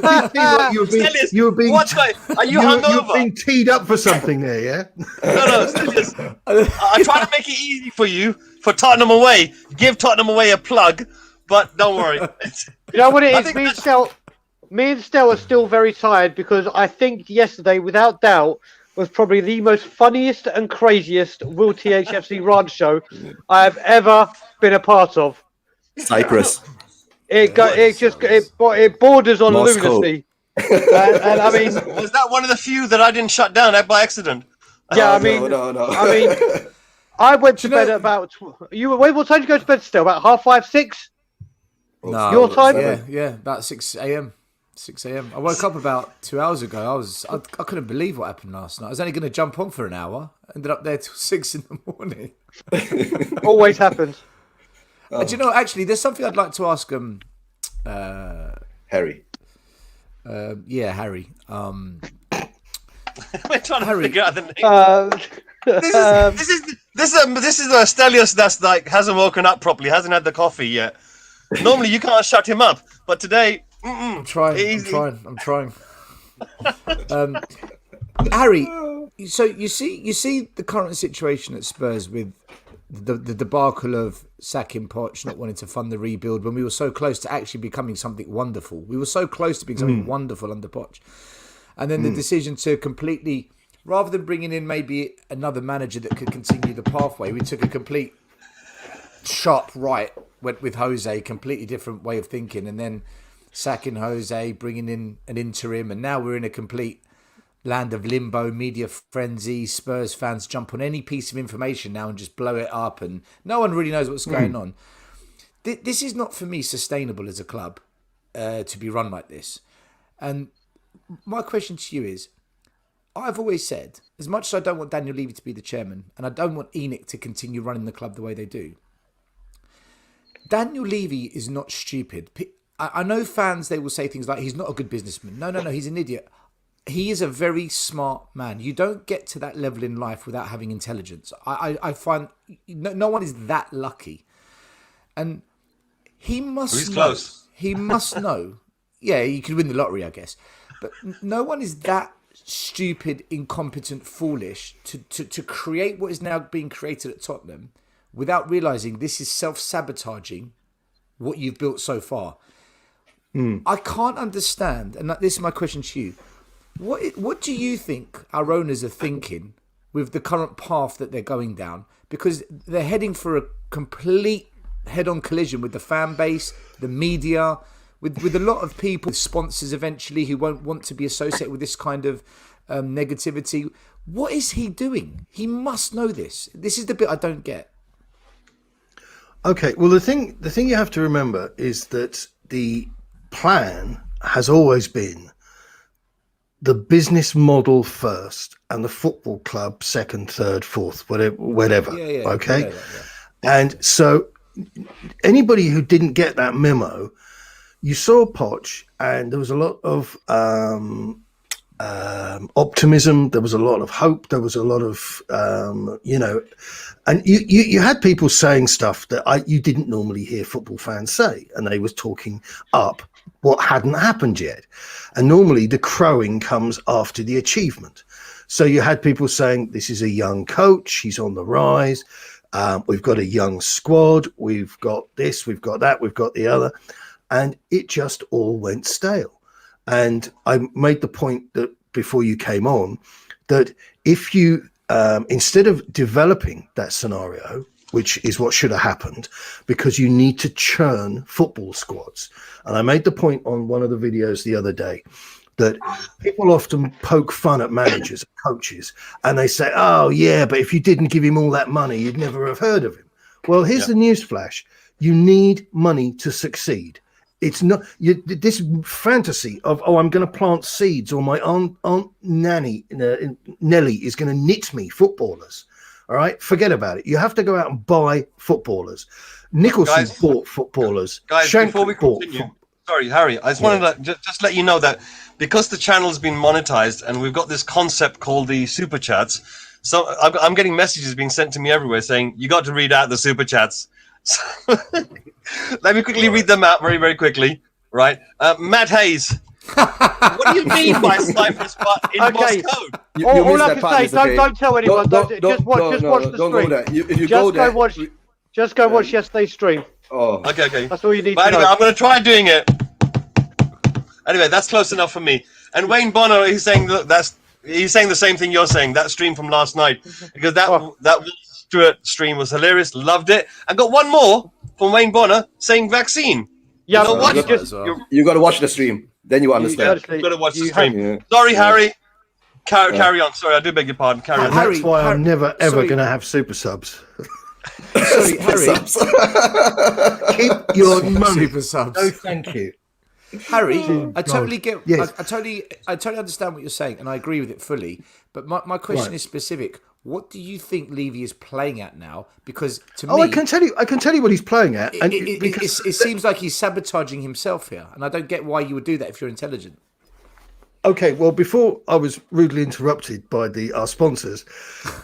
did seem like you were being. What's going? Are you hungover? You're being teed up for something there, yeah? No, Stelios. I try to make it easy for you for Tottenham away. Give Tottenham away a plug, but don't worry. You know what it is? Me and Stel are still very tired because I think yesterday, without doubt, was probably the most funniest and craziest WillTHFCRants show I have ever been a part of. Cyprus. It borders on Moscow. lunacy. and I mean, Was that one of the few that I didn't shut down by accident? yeah, I mean, no. I mean, I went to bed at about. What time did you go to bed? Still about 5:30, 6. no, Your time? Yeah, about 6 a.m. 6 a.m. I woke up about 2 hours ago. I couldn't believe what happened last night. I was only going to jump on for an hour. Ended up there till 6 in the morning. Always happens. Do you know? Actually, there's something I'd like to ask Harry. Yeah, Harry. We're trying to Harry. figure out the name. This is the Stelios that's like hasn't woken up properly, hasn't had the coffee yet. Normally you can't shut him up, but today, I'm trying. Harry, so you see the current situation at Spurs with the debacle of sacking Poch, not wanting to fund the rebuild when we were so close to actually becoming something wonderful. We were so close to being something wonderful under Poch. And then the decision to completely, rather than bringing in maybe another manager that could continue the pathway, we took a complete sharp right, went with Jose, completely different way of thinking, and then sacking Jose, bringing in an interim, and now we're in a complete land of limbo, media frenzy. Spurs fans jump on any piece of information now and just blow it up, and no one really knows what's going on. This is not, for me, sustainable as a club to be run like this. And my question to you is, I've always said, as much as I don't want Daniel Levy to be the chairman, and I don't want ENIC to continue running the club the way they do, Daniel Levy is not stupid. I know fans, they will say things like, he's not a good businessman. No, he's an idiot. He is a very smart man. You don't get to that level in life without having intelligence. I find no one is that lucky. And he must know. Close. He must know. Yeah, you could win the lottery, I guess. But no one is that stupid, incompetent, foolish to create what is now being created at Tottenham without realising this is self-sabotaging what you've built so far. I can't understand, and this is my question to you. What do you think our owners are thinking with the current path that they're going down? Because they're heading for a complete head-on collision with the fan base, the media, with a lot of people, sponsors eventually, who won't want to be associated with this kind of negativity. What is he doing? He must know this. This is the bit I don't get. Okay, well, the thing you have to remember is that the plan has always been the business model first and the football club second, third, fourth, whatever. Yeah, okay? Yeah. And so anybody who didn't get that memo, you saw Poch, and there was a lot of optimism. There was a lot of hope. There was a lot of, and you had people saying stuff that you didn't normally hear football fans say, and they was talking up what hadn't happened yet. And normally the crowing comes after the achievement. So you had people saying, this is a young coach, he's on the rise, we've got a young squad, we've got this, we've got that, we've got the other. And it just all went stale. And I made the point that before you came on, that if you, instead of developing that scenario, which is what should have happened, because you need to churn football squads. And I made the point on one of the videos the other day that people often poke fun at managers and coaches, and they say, oh, yeah, but if you didn't give him all that money, you'd never have heard of him. Well, here's the newsflash. You need money to succeed. It's not this fantasy of, I'm going to plant seeds, or my aunt Nelly is going to knit me footballers. All right, forget about it. You have to go out and buy footballers. Nicholson bought footballers. Guys, before we continue, sorry, Harry, I just wanted to just let you know that because the channel's been monetized and we've got this concept called the super chats, so I'm getting messages being sent to me everywhere saying, you got to read out the super chats. So let me quickly read them out very, very quickly. Right. Matt Hayes. What do you mean by Cyprus inbox code? All I can say, don't tell anyone. Just watch the stream. Just go watch yesterday's stream. Oh, okay. That's all you need but to anyway, know. I'm going to try doing it. Anyway, that's close enough for me. And Wayne Bonner, he's saying he's saying the same thing you're saying. That stream from last night, because that Will Stewart stream was hilarious. Loved it. I got one more from Wayne Bonner saying vaccine. Yeah, you know what? You got to watch the stream. Then you understand. You've got to watch the stream. Yeah. Sorry, Harry. Carry on. Sorry, I do beg your pardon. Carry on. That's why I'm never, ever going to have super subs. Sorry, Harry. Keep your money. Super subs. No, thank you. Harry, I totally get. Yes. I totally understand what you're saying, and I agree with it fully. But my question is specific. What do you think Levy is playing at now? Because to me, I can tell you what he's playing at. And it seems like he's sabotaging himself here, and I don't get why you would do that if you're intelligent. Okay, well, before I was rudely interrupted by our sponsors,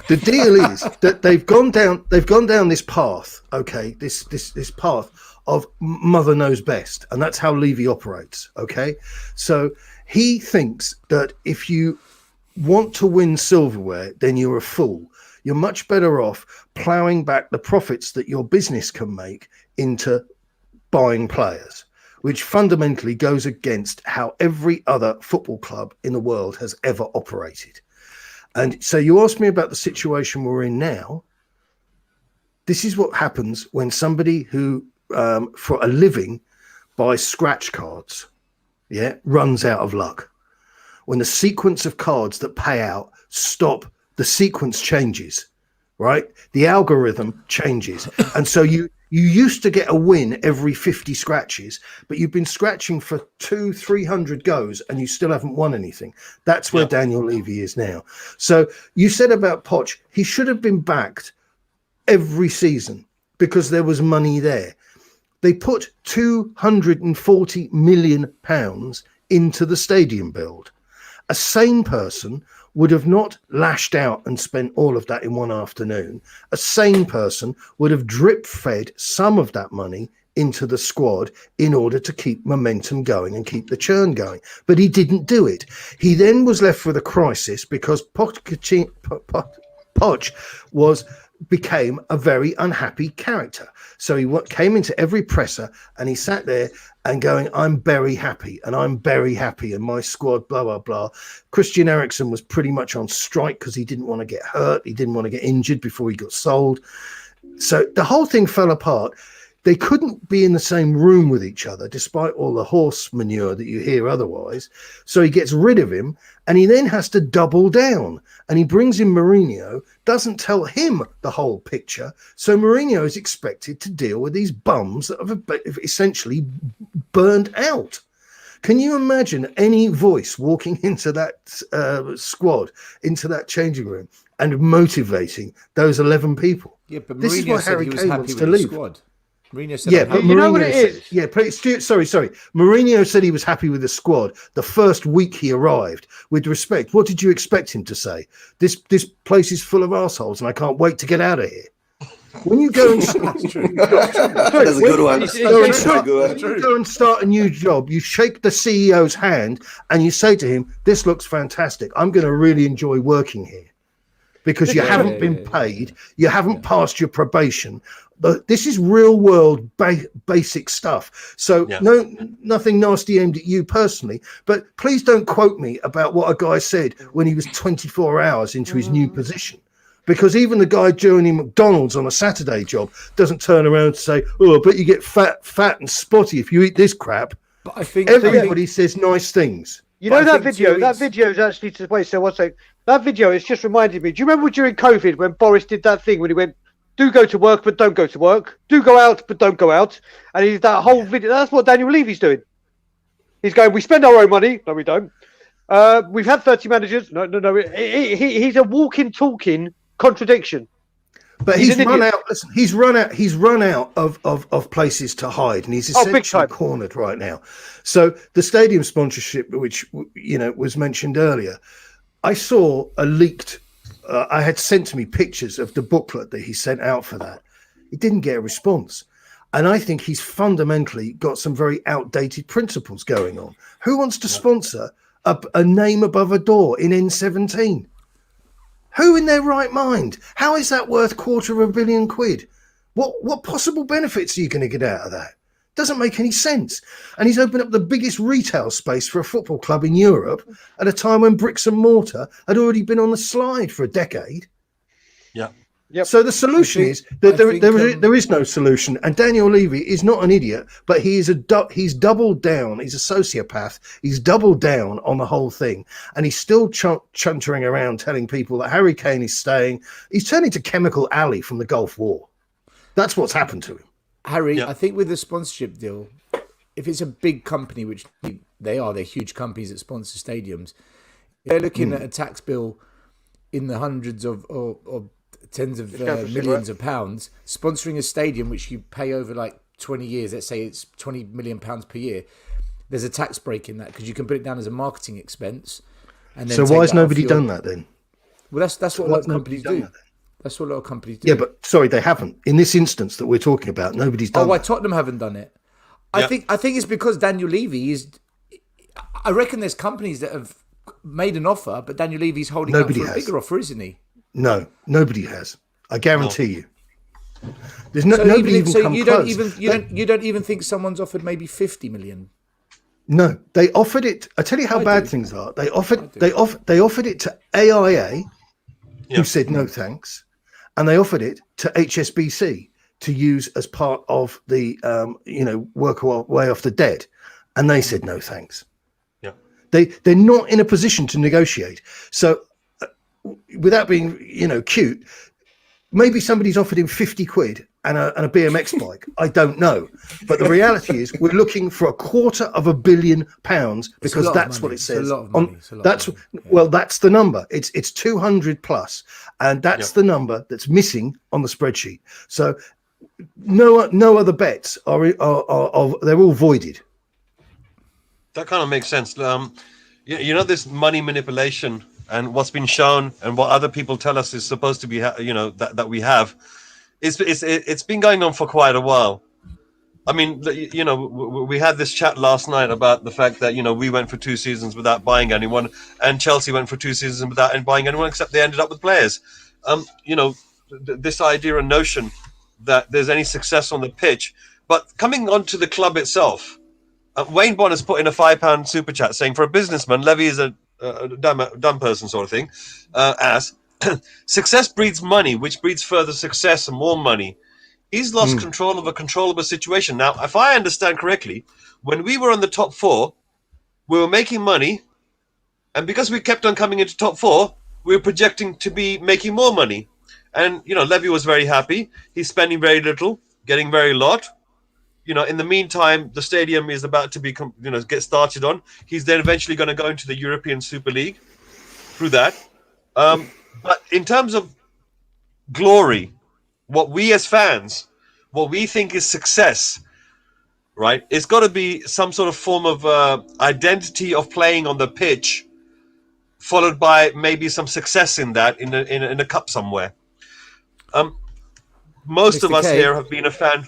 the deal is that they've gone down this path. Okay, this path of mother knows best, and that's how Levy operates. Okay, so he thinks that if you want to win silverware, then you're a fool. You're much better off ploughing back the profits that your business can make into buying players, which fundamentally goes against how every other football club in the world has ever operated. And so you asked me about the situation we're in now. This is what happens when somebody who, for a living, buys scratch cards, runs out of luck. When the sequence of cards that pay out stop, the sequence changes, right? The algorithm changes. And so you used to get a win every 50 scratches, but you've been scratching for 200-300 goes and you still haven't won anything. That's where Daniel Levy is now. So you said about Poch, he should have been backed every season because there was money there. They put £240 million into the stadium build. A sane person would have not lashed out and spent all of that in one afternoon. A sane person would have drip fed some of that money into the squad in order to keep momentum going and keep the churn going. But he didn't do it. He then was left with a crisis because Poch became a very unhappy character. So he came into every presser and he sat there and going, I'm very happy and my squad, blah, blah, blah. Christian Eriksen was pretty much on strike because he didn't want to get hurt. He didn't want to get injured before he got sold. So the whole thing fell apart. They couldn't be in the same room with each other, despite all the horse manure that you hear otherwise. So he gets rid of him and he then has to double down. And he brings in Mourinho, doesn't tell him the whole picture. So Mourinho is expected to deal with these bums that have essentially burned out. Can you imagine any voice walking into that squad, into that changing room and motivating those 11 people? Yeah, but this is Mourinho why said Harry he was Kane happy wants with to the leave. squad. Mourinho said, Yeah, but you know what it Mourinho is? Yeah, sorry. Mourinho said he was happy with the squad the first week he arrived. With respect, what did you expect him to say? This place is full of assholes, and I can't wait to get out of here. When you go and That's a good one. go and start a new job, you shake the CEO's hand and you say to him, "This looks fantastic. I'm going to really enjoy working here." Because you haven't been paid, you haven't passed your probation. But this is real world basic stuff. So nothing nasty aimed at you personally, but please don't quote me about what a guy said when he was 24 hours into his new position. Because even the guy joining McDonald's on a Saturday job doesn't turn around and say, "Oh, I bet you get fat and spotty if you eat this crap." But I think everybody says nice things. You know that video? That video is actually that video has just reminded me. Do you remember during COVID when Boris did that thing when he went, "Do go to work, but don't go to work. Do go out, but don't go out." And he's that whole video. That's what Daniel Levy's doing. He's going, "We spend our own money. No, we don't. We've had 30 managers. No. He's a walking, talking contradiction." But he's run out. Listen, he's run out of places to hide, and he's essentially cornered right now. So the stadium sponsorship, which was mentioned earlier, I saw a leaked. I had sent to me pictures of the booklet that he sent out for that. He didn't get a response, and I think he's fundamentally got some very outdated principles going on. Who wants to sponsor a name above a door in N17? Who in their right mind? How is that worth £250 million? What possible benefits are you going to get out of that? Doesn't make any sense. And he's opened up the biggest retail space for a football club in Europe at a time when bricks and mortar had already been on the slide for a decade. Yeah. Yep. So the solution is that there is no solution. And Daniel Levy is not an idiot, but he's doubled down. He's a sociopath. He's doubled down on the whole thing. And he's still chuntering around telling people that Harry Kane is staying. He's turning to Chemical Alley from the Gulf War. That's what's happened to him. Harry, I think with the sponsorship deal, if it's a big company, which they're huge companies that sponsor stadiums, they're looking at a tax bill in the hundreds of or tens of millions of pounds, sponsoring a stadium which you pay over like 20 years. Let's say it's £20 million per year. there's a tax break in that because you can put it down as a marketing expense. And then So take why has that off nobody your- done that then? Well, that's what a lot of companies do. that? That's what a lot of companies do. Yeah, but sorry, they haven't. In this instance that we're talking about, nobody's done why that. Tottenham haven't done it? Yeah. I think it's because Daniel Levy is. I reckon there's companies that have made an offer, but Daniel Levy's holding Nobody out for a has. bigger offer, isn't he? No, nobody has. I guarantee you. There's no So nobody even so come you close. you don't even think someone's offered maybe 50 million. No, they offered it. I tell you how I bad do. things are. They offered it to AIA, Yeah. who said no thanks, and they offered it to HSBC to use as part of the work our way off the debt, and they said no thanks. Yeah. They're not in a position to negotiate. So, without being cute, maybe somebody's offered him 50 quid and a BMX bike. I don't know. But the reality is we're looking for £250 million It's a because lot of that's what money. it It's a says. lot of money. It's a lot of That's money. Yeah. well, that's the number. It's 200 plus, and that's the number that's missing on the spreadsheet. So no other bets are they're all voided. That kind of makes sense. This money manipulation and what's been shown and what other people tell us is supposed to be, that we have, it's been going on for quite a while. I mean, we had this chat last night about the fact that, we went for 2 seasons without buying anyone, and Chelsea went for 2 seasons without buying anyone, except they ended up with players. This idea and notion that there's any success on the pitch, but coming onto the club itself, Wayne Bonner's put in a £5 super chat saying, for a businessman, Levy is a dumb person sort of thing, as success breeds money, which breeds further success and more money. He's lost control of a controllable situation. Now, if I understand correctly, when we were on the top 4, we were making money, and because we kept on coming into top 4, we were projecting to be making more money. And, Levy was very happy. He's spending very little, getting very lot. In the meantime, the stadium is about to be, get started on. He's then eventually going to go into the European Super League through that. But in terms of glory, what we as fans, what we think is success, right? It's got to be some sort of form of identity of playing on the pitch, followed by maybe some success in that in a cup somewhere. Most of Mr. us K. here have been a fan.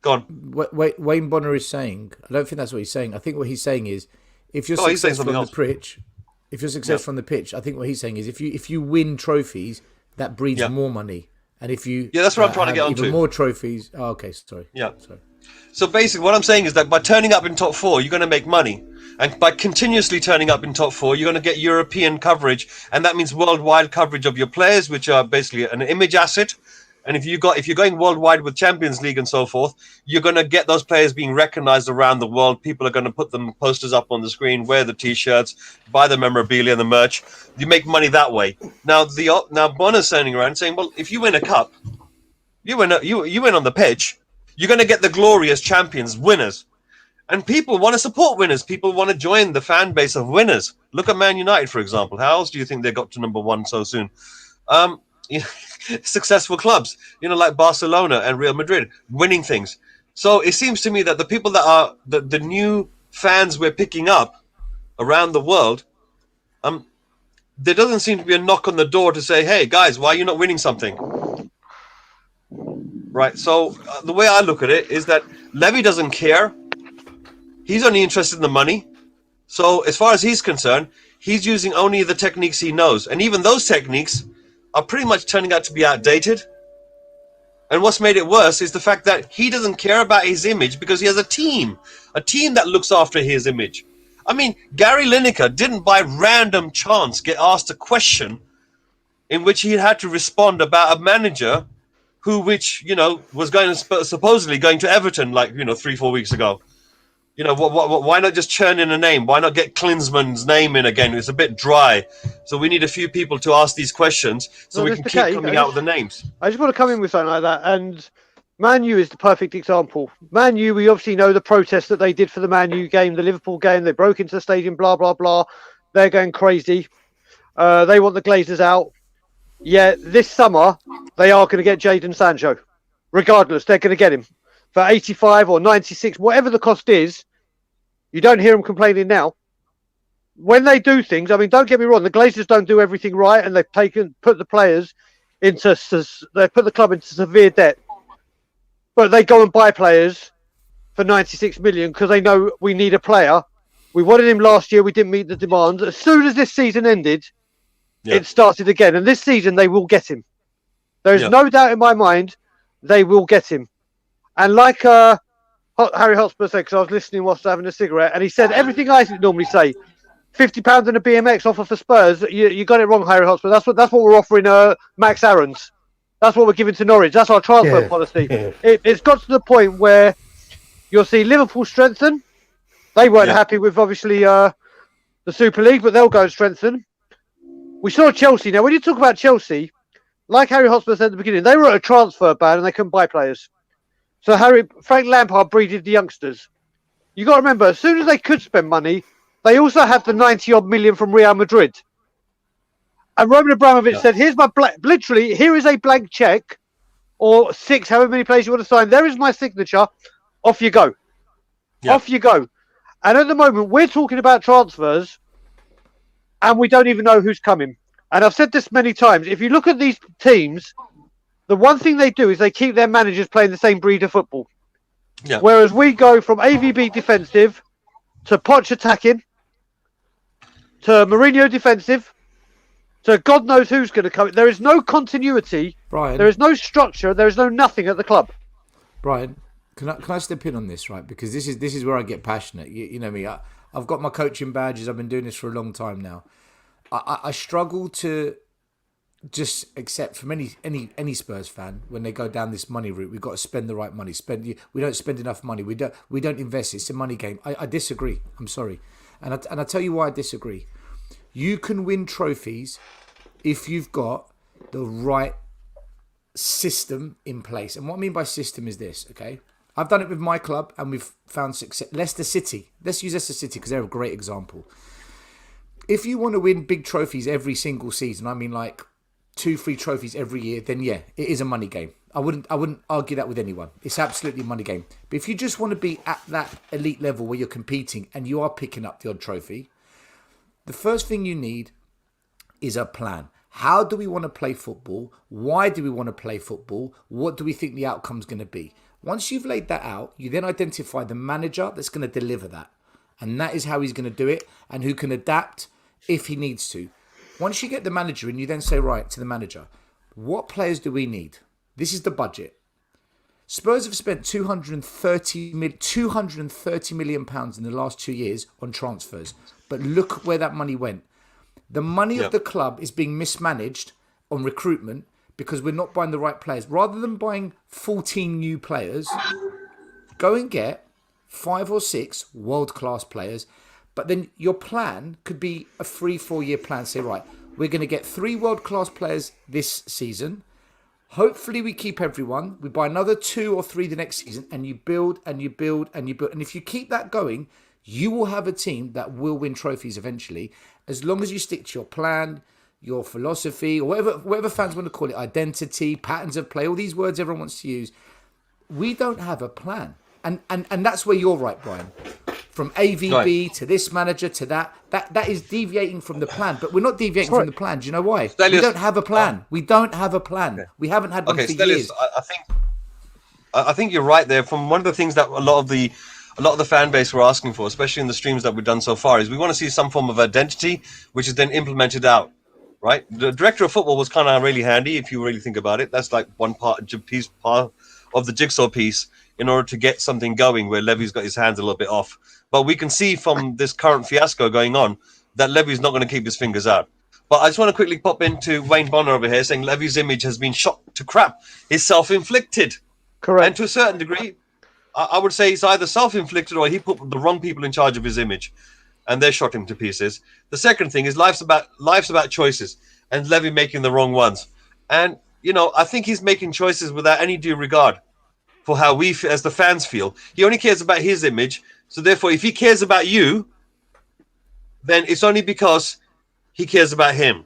Go on. Wayne Bonner is saying, I don't think that's what he's saying. I think what he's saying is, if you're he's saying successful something on else. the pitch, on the pitch, I think what he's saying is, if you win trophies, that breeds more money. And if you that's what I'm trying to get have onto. even more trophies. Oh, okay, sorry. Yeah. Sorry. So basically, what I'm saying is that by turning up in top 4, you're going to make money, and by continuously turning up in top 4, you're going to get European coverage, and that means worldwide coverage of your players, which are basically an image asset. And if you're going worldwide with Champions League and so forth, you're going to get those players being recognized around the world. People are going to put them posters up on the screen, wear the T-shirts, buy the memorabilia and the merch. You make money that way. Now Bonner's turning around saying, well, if you win a cup, you win on the pitch, you're going to get the glory as champions, winners. And people want to support winners. People want to join the fan base of winners. Look at Man United, for example. How else do you think they got to number 1 so soon? Successful clubs, like Barcelona and Real Madrid, winning things. So it seems to me that the people that are the new fans we're picking up around the world, there doesn't seem to be a knock on the door to say, hey, guys, why are you not winning something? Right. So the way I look at it is that Levy doesn't care. He's only interested in the money. So as far as he's concerned, he's using only the techniques he knows. And even those techniques are pretty much turning out to be outdated. And what's made it worse is the fact that he doesn't care about his image because he has a team that looks after his image. I mean, Gary Lineker didn't by random chance get asked a question in which he had to respond about a manager which was supposedly going to Everton 3-4 weeks ago. Why not just churn in a name? Why not get Klinsmann's name in again? It's a bit dry. So we need a few people to ask these questions so we can keep coming out with the names. I just want to come in with something like that. And Man U is the perfect example. Man U, we obviously know the protest that they did for the Man U game, the Liverpool game. They broke into the stadium, blah, blah, blah. They're going crazy. They want the Glazers out. Yeah, this summer, they are going to get Jadon Sancho. Regardless, they're going to get him. For 85 or 96, whatever the cost is, You don't hear them complaining now. When they do things, I mean, don't get me wrong, the Glazers don't do everything right, and they've put the players they put the club into severe debt. But they go and buy players for 96 million because they know we need a player. We wanted him last year. We didn't meet the demands. As soon as this season ended, it started again. And this season, they will get him. There is no doubt in my mind they will get him. And like Harry Hotspur said, because I was listening whilst having a cigarette, and he said everything I normally say. £50 and a BMX offer for Spurs. You got it wrong, Harry Hotspur. That's what we're offering Max Aarons. That's what we're giving to Norwich. That's our transfer policy. It's got to the point where you'll see Liverpool strengthen. They weren't happy with, obviously, the Super League, but they'll go and strengthen. We saw Chelsea. Now, when you talk about Chelsea, like Harry Hotspur said at the beginning, they were at a transfer ban and they couldn't buy players. So Frank Lampard breeded the youngsters. You got to remember, as soon as they could spend money, they also had the 90-odd million from Real Madrid. And Roman Abramovich said, here's my literally, here is a blank check, or 6, however many players you want to sign. There is my signature. Off you go. Off you go. And at the moment, we're talking about transfers, and we don't even know who's coming. And I've said this many times. If you look at these teams, the one thing they do is they keep their managers playing the same breed of football. Yeah. Whereas we go from AVB defensive to Poch attacking, to Mourinho defensive, so God knows who's going to come. There is no continuity. Brian, there is no structure. There is no nothing at the club. Brian, can I step in on this, right? Because this is where I get passionate. You know me. I've got my coaching badges. I've been doing this for a long time now. I struggle to just accept from any Spurs fan when they go down this money route. We've got to spend the right money. We don't spend enough money. We don't invest. It's a money game. I disagree. I'm sorry, and I tell you why I disagree. You can win trophies if you've got the right system in place. And what I mean by system is this, okay? I've done it with my club and we've found success. Leicester City. Let's use Leicester City because they're a great example. If you want to win big trophies every single season, I mean like 2-3 trophies every year, then yeah, it is a money game. I wouldn't argue that with anyone. It's absolutely a money game. But if you just want to be at that elite level where you're competing and you are picking up the odd trophy, the first thing you need is a plan. How do we want to play football? Why do we want to play football? What do we think the outcome's going to be? Once you've laid that out, you then identify the manager that's going to deliver that. And that is how he's going to do it and who can adapt if he needs to. Once you get the manager in, you then say, right, to the manager, what players do we need? This is the budget. Spurs have spent £230 million in the last 2 years on transfers. But look where that money went. The money of the club is being mismanaged on recruitment because we're not buying the right players. Rather than buying 14 new players, go and get 5 or 6 world-class players. But then your plan could be a 3-4 year plan. Say, right, we're going to get 3 world-class players this season. Hopefully we keep everyone. We buy another 2 or 3 the next season, and you build and you build and you build. And if you keep that going, you will have a team that will win trophies eventually, as long as you stick to your plan, your philosophy, or whatever fans want to call it, identity, patterns of play, all these words everyone wants to use. We don't have a plan. And that's where you're right, Brian. From AVB to this manager to that is deviating from the plan. But we're not deviating from the plan. Do you know why? Stelios, we don't have a plan. We don't have a plan. Okay. We haven't had one for years. I think you're right there. From one of the things that a lot of the fan base were asking for, especially in the streams that we've done so far, is we want to see some form of identity, which is then implemented out, right? The director of football was kind of really handy, if you really think about it. That's like one part of the jigsaw piece in order to get something going where Levy's got his hands a little bit off. But we can see from this current fiasco going on that Levy's not going to keep his fingers out. But I just want to quickly pop into Wayne Bonner over here saying Levy's image has been shot to crap. It's self-inflicted. Correct. And to a certain degree, I would say it's either self-inflicted or he put the wrong people in charge of his image and they shot him to pieces. The second thing is life's about choices and Levy making the wrong ones. And, you know, I think he's making choices without any due regard for how we, as the fans, feel. He only cares about his image. So therefore, if he cares about you, then it's only because he cares about him.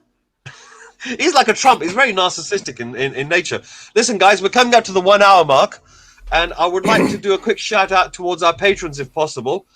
He's like a Trump. He's very narcissistic in nature. Listen, guys, we're coming up to the 1 hour mark. And I would like to do a quick shout out towards our patrons, if possible.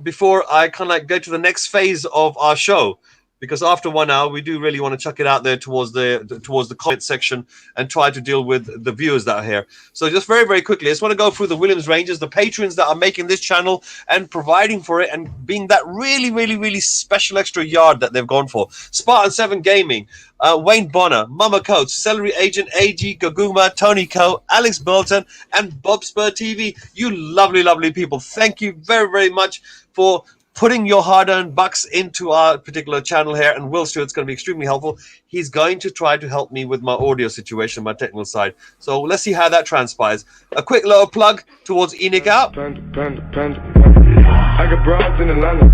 before I kind of like go to the next phase of our show, because after 1 hour we do really want to chuck it out there towards the comment section and try to deal with the viewers that are here. So just very, very quickly, I just want to go through the Williams Rangers, the patrons that are making this channel and providing for it and being that really, really, really special extra yard that they've gone for. Spartan 7 Gaming, Wayne Bonner, Mama Coates, Celery Agent, AG Gaguma, Tony Co, Alex Burton, and Bob Spur TV. You lovely, lovely people. Thank you very, very much for putting your hard-earned bucks into our particular channel here, and Will Stewart's going to be extremely helpful. He's going to try to help me with my audio situation, my technical side. So let's see how that transpires. A quick little plug towards ENIC out. Panda. I got broads in Atlanta.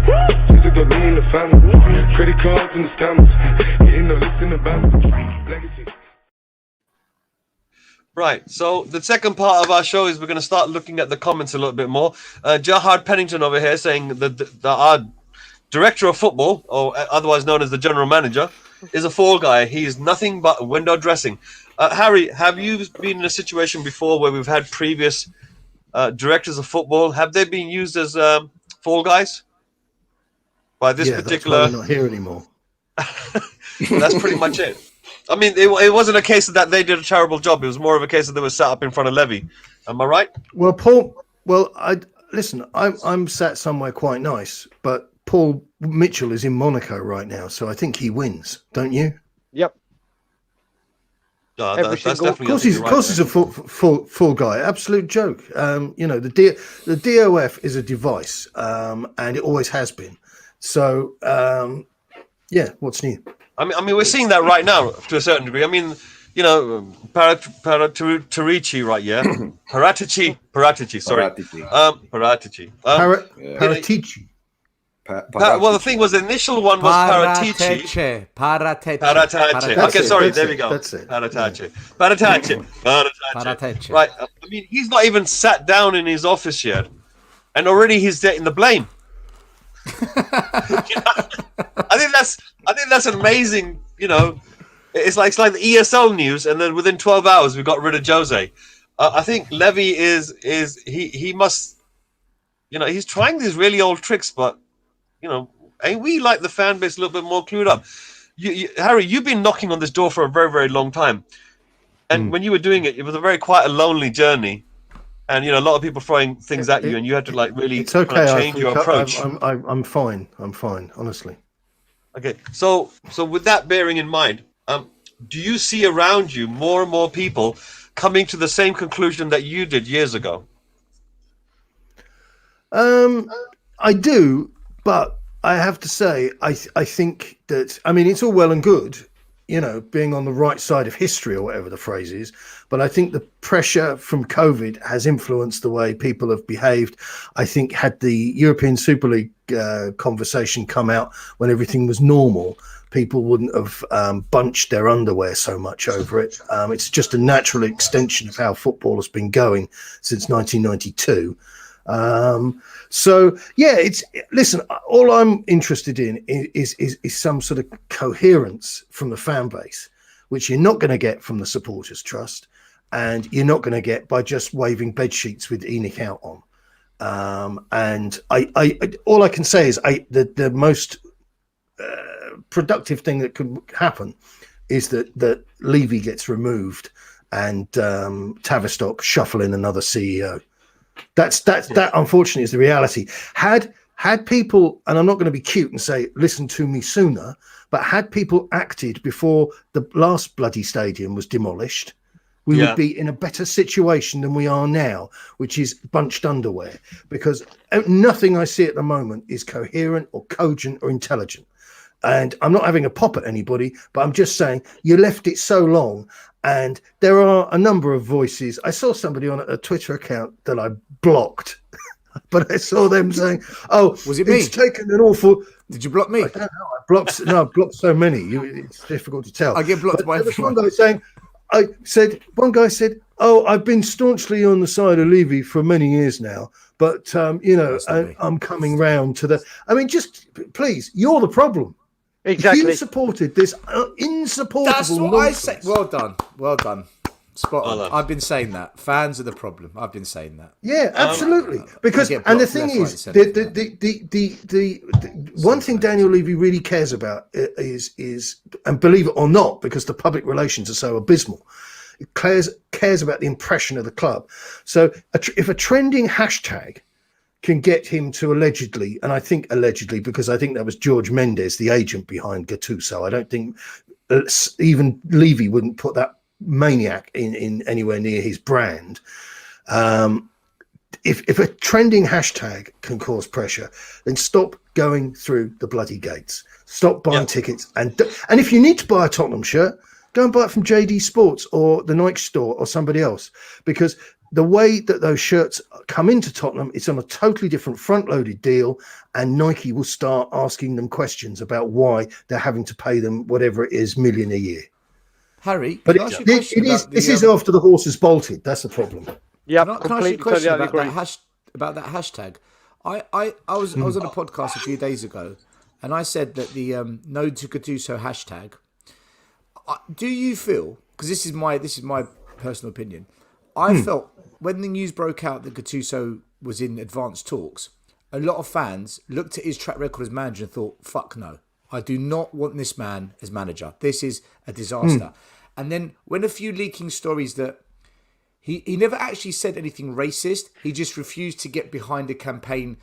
She took me in the family. Credit cards and the scammers. Getting no list in the bank. Legacy. Right, so the second part of our show is we're going to start looking at the comments a little bit more. Jahard Pennington over here saying that our director of football, or otherwise known as the general manager, is a fall guy. He's nothing but window dressing. Harry, have you been in a situation before where we've had previous directors of football? Have they been used as fall guys by this particular? That's why we're not here anymore. That's pretty much it. I mean, it wasn't a case that they did a terrible job. It was more of a case that they were sat up in front of Levy. Am I right? Well, Paul. Well, listen. I'm sat somewhere quite nice, but Paul Mitchell is in Monaco right now, so I think he wins. Don't you? Yep. That's definitely. Of course, he's a full guy. Absolute joke. You know, the DOF is a device, and it always has been. So, yeah. What's new? I mean, we're seeing that right now to a certain degree. I mean, you know, Paratici, right? Yeah, Paratici. Sorry, Paratici. Paratici. Well, the thing was, the initial one was Paratici. Paratici. Okay, sorry. There we go. That's it. Paratici. Right. I mean, he's not even sat down in his office yet, and already he's getting the blame. I think that's amazing. You know, it's like the ESL news, and then within 12 hours we got rid of Jose. I think Levy he must, you know, he's trying these really old tricks, but you know, ain't we like the fan base a little bit more clued up? Harry, you've been knocking on this door for a very, very long time, and when you were doing it, it was a very quite a lonely journey. And you know, a lot of people throwing things at you, and you had to like really it's okay. kind of change your approach. I'm fine. I'm fine, honestly. Okay, so with that bearing in mind, do you see around you more and more people coming to the same conclusion that you did years ago? I do, but I have to say, I think that, I mean, it's all well and good, you know, being on the right side of history or whatever the phrase is. But I think the pressure from COVID has influenced the way people have behaved. I think had the European Super League conversation come out when everything was normal, people wouldn't have bunched their underwear so much over it. It's just a natural extension of how football has been going since 1992. So yeah, listen, all I'm interested in is some sort of coherence from the fan base, which you're not going to get from the Supporters Trust, and you're not going to get by just waving bed sheets with ENIC out on. And I all I can say is the most productive thing that could happen is that Levy gets removed and Tavistock shuffle in another CEO. That unfortunately is the reality. Had people, and I'm not going to be cute and say listen to me sooner, but had people acted before the last bloody stadium was demolished, we would be in a better situation than we are now, which is bunched underwear, because nothing I see at the moment is coherent or cogent or intelligent. And I'm not having a pop at anybody, but I'm just saying you left it so long. And there are a number of voices. I saw somebody on a Twitter account that I blocked, but I saw them saying, "Oh, was it me? It's taken an awful." Did you block me? I don't know. I blocked so many. It's difficult to tell. I get blocked by everyone. One guy saying, one guy said, "Oh, I've been staunchly on the side of Levy for many years now, but you know, I'm coming round to the." I mean, just please, you're the problem. Exactly. You supported this insupportable. That's what nonsense. I said. Well done. Spot on. Well done. I've been saying that. Fans are the problem. I've been saying that. Yeah, absolutely. Because get and the blocked thing left, is, right, the one thing Daniel Levy really cares about is, and believe it or not, because the public relations are so abysmal, it cares about the impression of the club. So if a trending hashtag can get him to allegedly, and I think allegedly because I think that was George Mendes, the agent behind Gattuso. I don't think even Levy wouldn't put that maniac in anywhere near his brand. If a trending hashtag can cause pressure, then stop going through the bloody gates. Stop buying tickets, and if you need to buy a Tottenham shirt, go and buy it from JD Sports or the Nike store or somebody else, because the way that those shirts come into Tottenham, it's on a totally different front-loaded deal, and Nike will start asking them questions about why they're having to pay them whatever it is, million a year. Harry, But can I ask you a question about this is after the horse has bolted. That's the problem. Yeah, Can I ask you a question about that hashtag? I was on a podcast a few days ago, and I said that the no to Gattuso hashtag. Do you feel? Because this is my personal opinion. I felt when the news broke out that Gattuso was in advanced talks, a lot of fans looked at his track record as manager and thought, "Fuck no, I do not want this man as manager. This is a disaster." And then when a few leaking stories that he never actually said anything racist, he just refused to get behind a campaign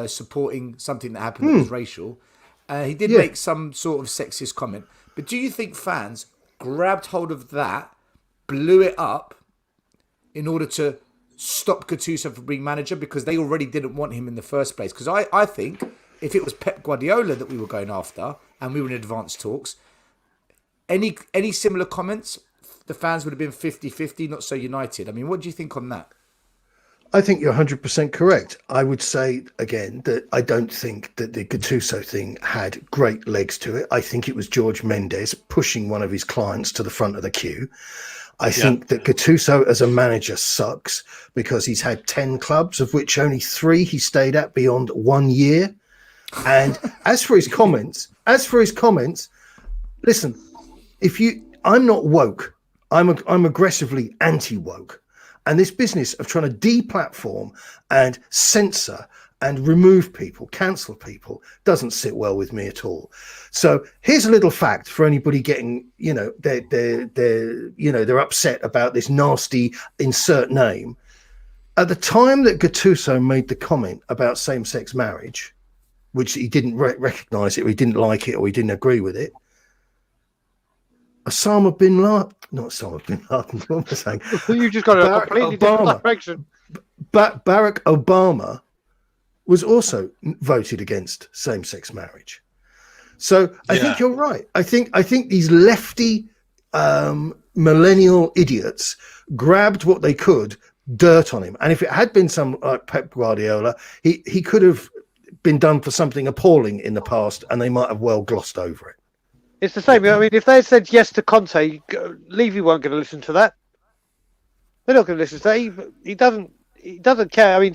supporting something that happened that was racial. He did make some sort of sexist comment. But do you think fans grabbed hold of that, blew it up in order to stop Gattuso from being manager because they already didn't want him in the first place? Because I think if it was Pep Guardiola that we were going after and we were in advanced talks, any similar comments, the fans would have been 50-50, not so united. I mean, what do you think on that? I think you're 100% correct. I would say again that I don't think that the Gattuso thing had great legs to it. I think it was George Mendes pushing one of his clients to the front of the queue. I think that Gattuso as a manager sucks because he's had 10 clubs, of which only 3 he stayed at beyond 1 year. And as for his comments, listen, I'm not woke. I'm aggressively anti-woke. And this business of trying to deplatform and censor and remove people, cancel people, doesn't sit well with me at all. So here's a little fact for anybody getting, they're upset about this nasty insert name. At the time that Gattuso made the comment about same-sex marriage, which he didn't recognize it, or he didn't like it, or he didn't agree with it, Osama bin Laden, not Osama bin Laden, what am I saying? You just got a completely different direction. Barack Obama was also voted against same-sex marriage. So I think you're right. I think these lefty millennial idiots grabbed what they could, dirt on him. And if it had been some like Pep Guardiola, he could have been done for something appalling in the past, and they might have well glossed over it. It's the same. I mean, if they had said yes to Conte, Levy weren't going to listen to that. They're not going to listen to that. He doesn't care. I mean,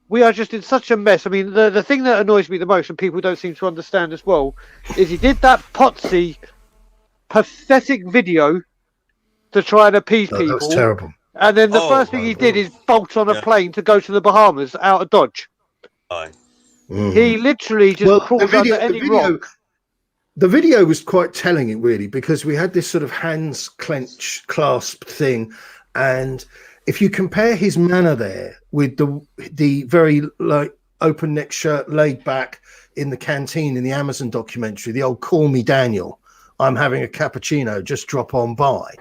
we are just in such a mess. I mean, the thing that annoys me the most, and people don't seem to understand as well, is he did that potsy, pathetic video to try and appease people. That was terrible. And then the first thing he did is bolt on a plane to go to the Bahamas out of Dodge. He literally just crawled under any rock. The video was quite telling, really, because we had this sort of hands clasped thing, and if you compare his manner there with the very open neck shirt laid back in the canteen in the Amazon documentary, the old "Call Me Daniel, I'm having a cappuccino, just drop on by,"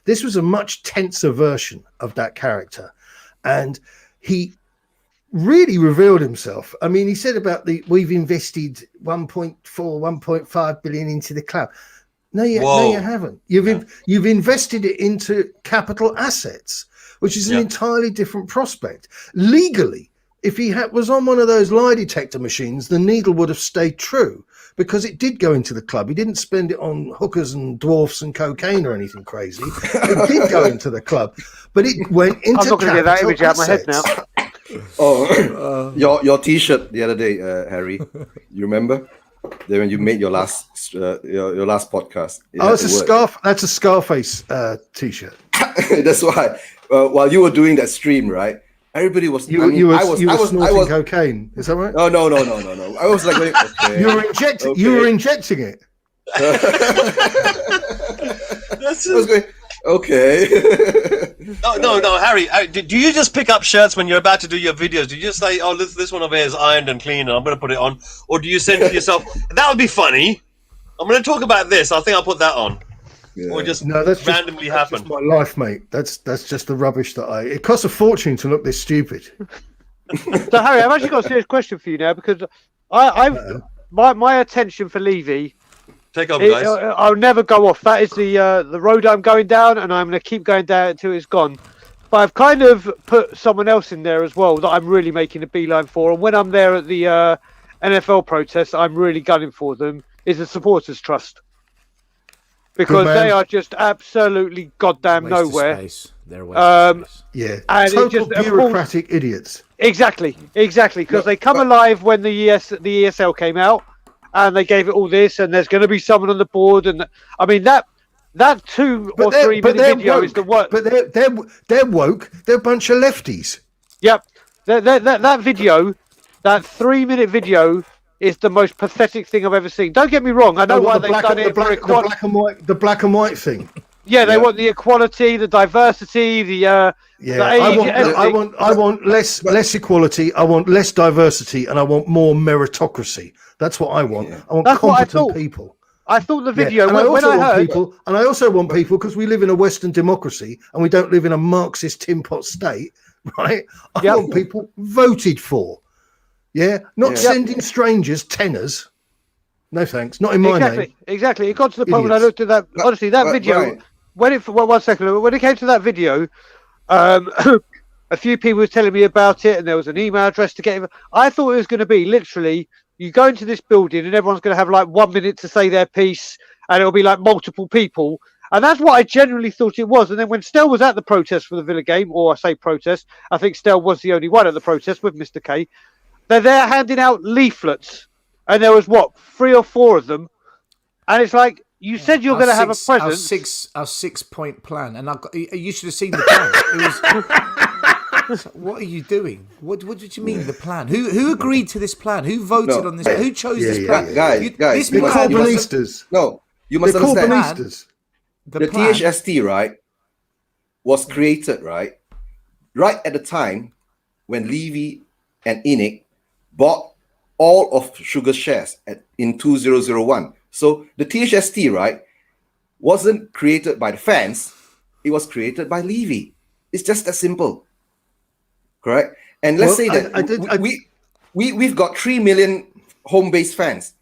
this was a much tenser version of that character, and he really revealed himself. I mean, he said about we've invested 1.5 billion into the club. No, you haven't. You've invested it into capital assets, which is an entirely different prospect. Legally, if he was on one of those lie detector machines, the needle would have stayed true because it did go into the club. He didn't spend it on hookers and dwarfs and cocaine or anything crazy. It did go into the club, but it went into. I'm not going to get that image out of my head now. Your T-shirt the other day, Harry. You remember? Then when you made your last your last podcast. Oh, it's a scarf. That's a Scarface t-shirt. That's why. While you were doing that stream, right? Everybody was. You were snorting cocaine. Is that right? Oh no! I was like, okay. You were injecting it. I was going, okay. No, Harry. Do you just pick up shirts when you're about to do your videos? Do you just say, "Oh, this one over here is ironed and clean, and I'm going to put it on," or do you say to yourself, "That would be funny. I'm going to talk about this. I think I'll put that on." Yeah. Or just that's randomly happen. That's my life, mate. That's just the rubbish that it costs a fortune to look this stupid. So Harry, I've actually got a serious question for you now because my attention for Levy. Take over, guys. I'll never go off. That is the road I'm going down, and I'm going to keep going down until it's gone. But I've kind of put someone else in there as well that I'm really making a beeline for. And when I'm there at the NFL protest, I'm really gunning for them. Is the Supporters Trust. Because they are just absolutely goddamn nowhere. They're a waste of space. Yeah, and total bureaucratic idiots. Exactly. Because they come alive when the ESL came out, and they gave it all this, and there's going to be someone on the board, and I mean that 2 or 3 minute video woke, is the work. But they're woke. They're a bunch of lefties. Yep, that video, that 3 minute video, is the most pathetic thing I've ever seen. Don't get me wrong. I know why they've done it. The black and white thing. Yeah, they want the equality, the diversity, the I want less equality. I want less diversity, and I want more meritocracy. That's what I want. Yeah. I want competent people. I thought the video and I also want people because we live in a Western democracy and we don't live in a Marxist tin pot state, right? I want people voted for. Yeah, not sending strangers tenors. No thanks, not in my name. Exactly. It got to the point when I looked at that. Honestly, that video. Right. When it came to that video, a few people were telling me about it, and there was an email address to get it. I thought it was going to be literally you go into this building and everyone's going to have like 1 minute to say their piece, and it'll be like multiple people. And that's what I genuinely thought it was. And then when Stell was at the protest for the Villa game, or I say protest, I think Stell was the only one at the protest with Mr. K. They're there handing out leaflets, and there was 3 or 4 of them, and it's like you said you're going to have a presence. Our 6-point plan, and you should have seen the plan. It was, what are you doing? What did you mean the plan? Who agreed to this plan? Who voted on this? Who chose this plan? Guys, they're Corbynistas. No, you must understand. The THFT, right, was created right at the time when Levy and ENIC bought all of Sugar shares in 2001. So the THST, right, wasn't created by the fans. It was created by Levy. It's just that simple. Correct? And let's say that we've got 3 million home-based fans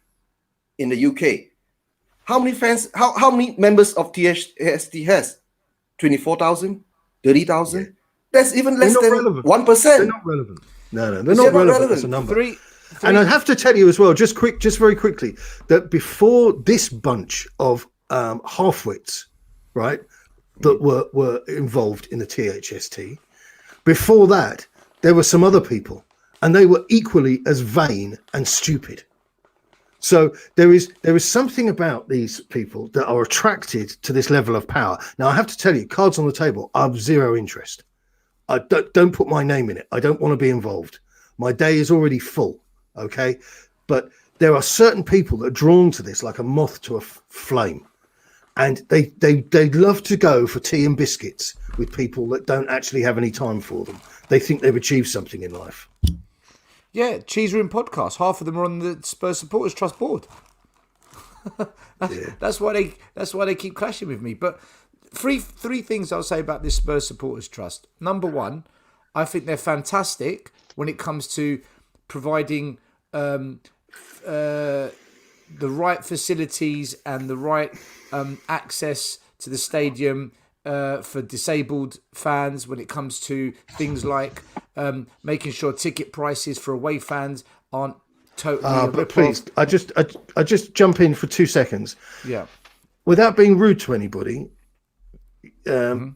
in the UK. How many fans, how many members of THST has? 24,000? 30,000? Yeah. That's even less than 1%. They're not relevant. No, they're not relevant. That's a number. And I have to tell you as well, just very quickly, that before this bunch of half-wits, right, that were involved in the THST, before that, there were some other people, and they were equally as vain and stupid. So there is something about these people that are attracted to this level of power. Now, I have to tell you, cards on the table, I have zero interest. I don't put my name in it. I don't want to be involved. My day is already full. Okay, but there are certain people that are drawn to this like a moth to a flame, and they love to go for tea and biscuits with people that don't actually have any time for them. They think they've achieved something in life. Yeah, Cheese Room podcast. Half of them are on the Spurs Supporters Trust board. That's why they keep clashing with me. But three things I'll say about this Spurs Supporters Trust. Number one, I think they're fantastic when it comes to providing the right facilities and the right access to the stadium for disabled fans when it comes to things like making sure ticket prices for away fans aren't totally but please, I just jump in for 2 seconds. Yeah. Without being rude to anybody,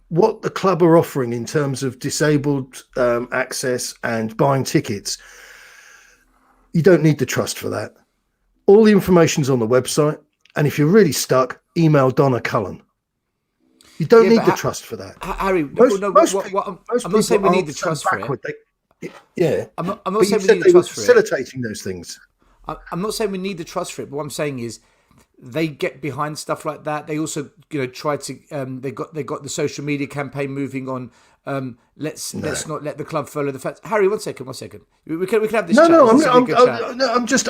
what the club are offering in terms of disabled access and buying tickets, you don't need the trust for that. All the information's on the website. And if you're really stuck, email Donna Cullen. You don't need the trust for that. Harry, I'm not saying we need the trust for it. I'm not saying we need the trust for it. Facilitating those things. I'm not saying we need the trust for it, but what I'm saying is they get behind stuff like that. They also, try to. They got the social media campaign moving on. Let's not let the club follow the facts. Harry, one second. We can have this.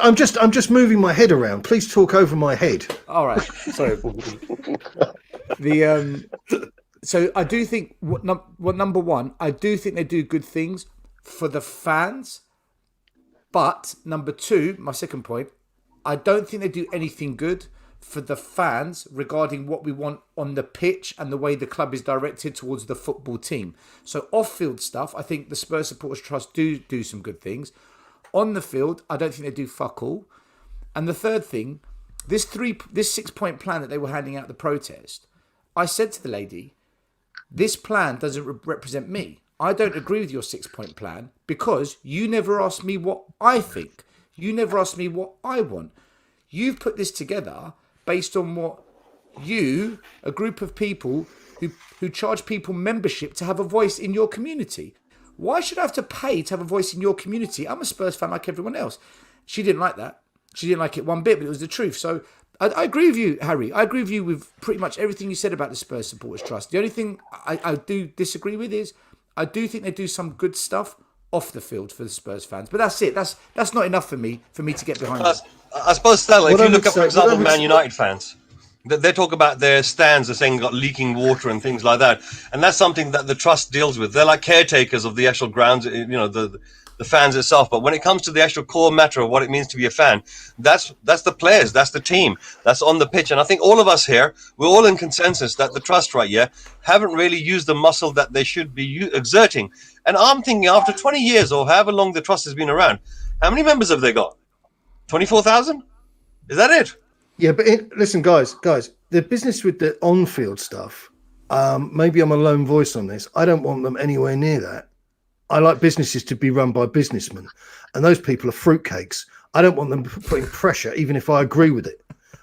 I'm just moving my head around. Please talk over my head. All right, sorry. So I do think number one, I do think they do good things for the fans. But number two, my second point, I don't think they do anything good for the fans regarding what we want on the pitch and the way the club is directed towards the football team. So off-field stuff, I think the Spurs Supporters Trust do some good things. On the field, I don't think they do fuck all. And the third thing, this 6-point plan that they were handing out at the protest, I said to the lady, this plan doesn't represent me. I don't agree with your 6-point plan because you never asked me what I think. You never asked me what I want. You've put this together based on what you, a group of people who charge people membership to have a voice in your community. Why should I have to pay to have a voice in your community? I'm a Spurs fan like everyone else. She didn't like that. She didn't like it one bit, but it was the truth. So I agree with you, Harry. I agree with you with pretty much everything you said about the Spurs Supporters Trust. The only thing I do disagree with is I do think they do some good stuff off the field for the Spurs fans, but that's it. That's not enough for me to get behind. I suppose, Stella, if you look at, for example, Man United fans, they talk about their stands as saying got leaking water and things like that, and that's something that the trust deals with. They're like caretakers of the actual grounds, the fans itself. But when it comes to the actual core matter of what it means to be a fan, that's the players, that's the team, that's on the pitch. And I think all of us here, we're all in consensus that the trust right here haven't really used the muscle that they should be exerting. And I'm thinking, after 20 years or however long the trust has been around, how many members have they got? 24,000? Is that it? Yeah, but listen, guys, the business with the on-field stuff, maybe I'm a lone voice on this. I don't want them anywhere near that. I like businesses to be run by businessmen, and those people are fruitcakes. I don't want them putting pressure, even if I agree with it.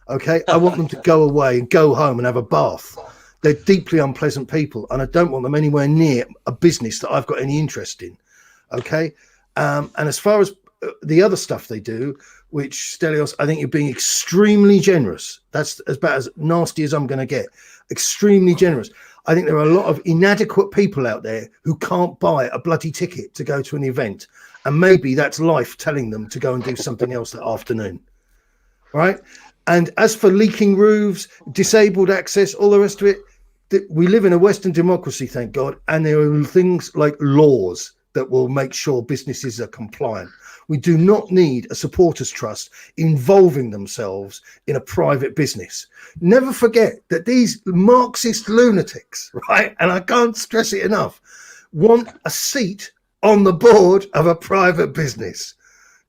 Okay, I want them to go away and go home and have a bath. They're deeply unpleasant people, and I don't want them anywhere near a business that I've got any interest in. Okay, and as far as the other stuff they do, which Stelios, I think you're being extremely generous. That's about as nasty as I'm going to get. Extremely generous. I think there are a lot of inadequate people out there who can't buy a bloody ticket to go to an event. And maybe that's life telling them to go and do something else that afternoon. Right? And as for leaking roofs, disabled access, all the rest of it, we live in a Western democracy, thank God. And there are things like laws that will make sure businesses are compliant. We do not need a supporters trust involving themselves in a private business. Never forget that these Marxist lunatics, right, and I can't stress it enough, want a seat on the board of a private business.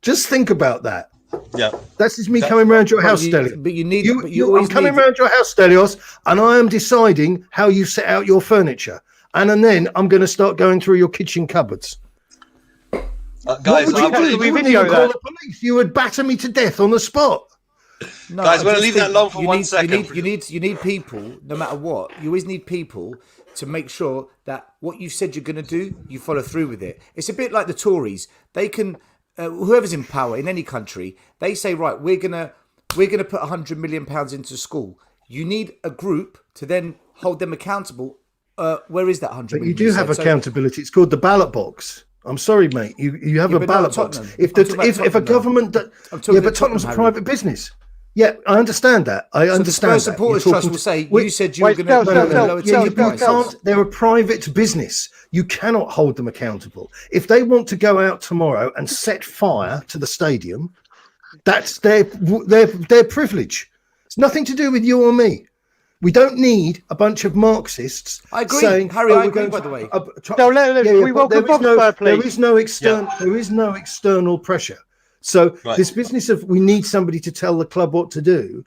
Just think about that. Yeah, that's just me coming round your house, Stelios. But you need. I'm coming round your house, Stelios, and I am deciding how you set out your furniture, and then I'm going to start going through your kitchen cupboards. Guys, what would you do? You wouldn't even call the police. You would batter me to death on the spot. No, guys, we're going to leave that alone for 1 second. You need people, no matter what. You always need people to make sure that what you've said you're going to do, you follow through with it. It's a bit like the Tories. They can, whoever's in power in any country, they say, right, we're gonna put £100 million into school. You need a group to then hold them accountable. Where is that 100 million? You do have accountability. It's called the ballot box. I'm sorry, mate. You have a ballot box. If a government, but Tottenham's a private business. Yeah, I understand that. I understand. The Spurs Supporters Trust will say you said you were going to lower ticket prices. They're a private business. You cannot hold them accountable. If they want to go out tomorrow and set fire to the stadium, that's their privilege. It's nothing to do with you or me. We don't need a bunch of Marxists. I agree, saying, Harry. I agree. By the way, there is no external pressure. So this business of we need somebody to tell the club what to do.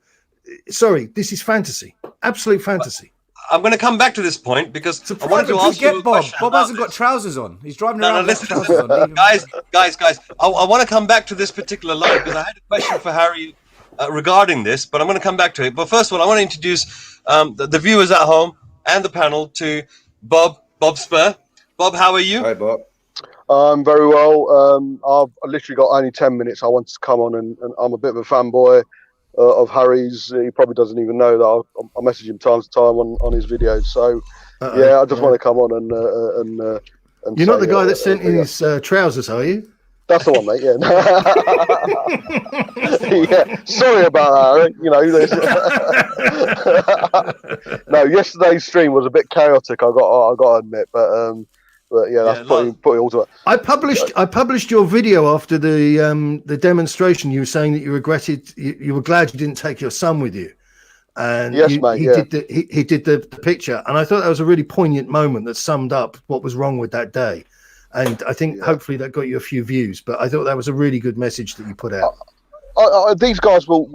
Sorry, this is fantasy, absolute fantasy. I'm going to come back to this point because I wanted to ask you a question. Bob hasn't got trousers on. He's driving around with trousers on. Guys. I want to come back to this particular line because I had a question for Harry regarding this, but I'm going to come back to it. But first of all, I want to introduce the viewers at home and the panel to Bob Spur. Bob, how are you? Hi, Bob. I'm very well. I've literally got only 10 minutes. I wanted to come on, and I'm a bit of a fanboy of Harry's. He probably doesn't even know that I message him time to time on his videos. So, yeah, I just want to come on and You're not the guy that sent in his trousers, are you? That's the one, mate. Yeah. Yeah. Sorry about that. No, yesterday's stream was a bit chaotic. I got to admit, but yeah, that's putting it all to it. I published your video after the demonstration. You were saying that you regretted, you were glad you didn't take your son with you, and yes, mate. He did the picture, and I thought that was a really poignant moment that summed up what was wrong with that day. And I think hopefully that got you a few views. But I thought that was a really good message that you put out. These guys will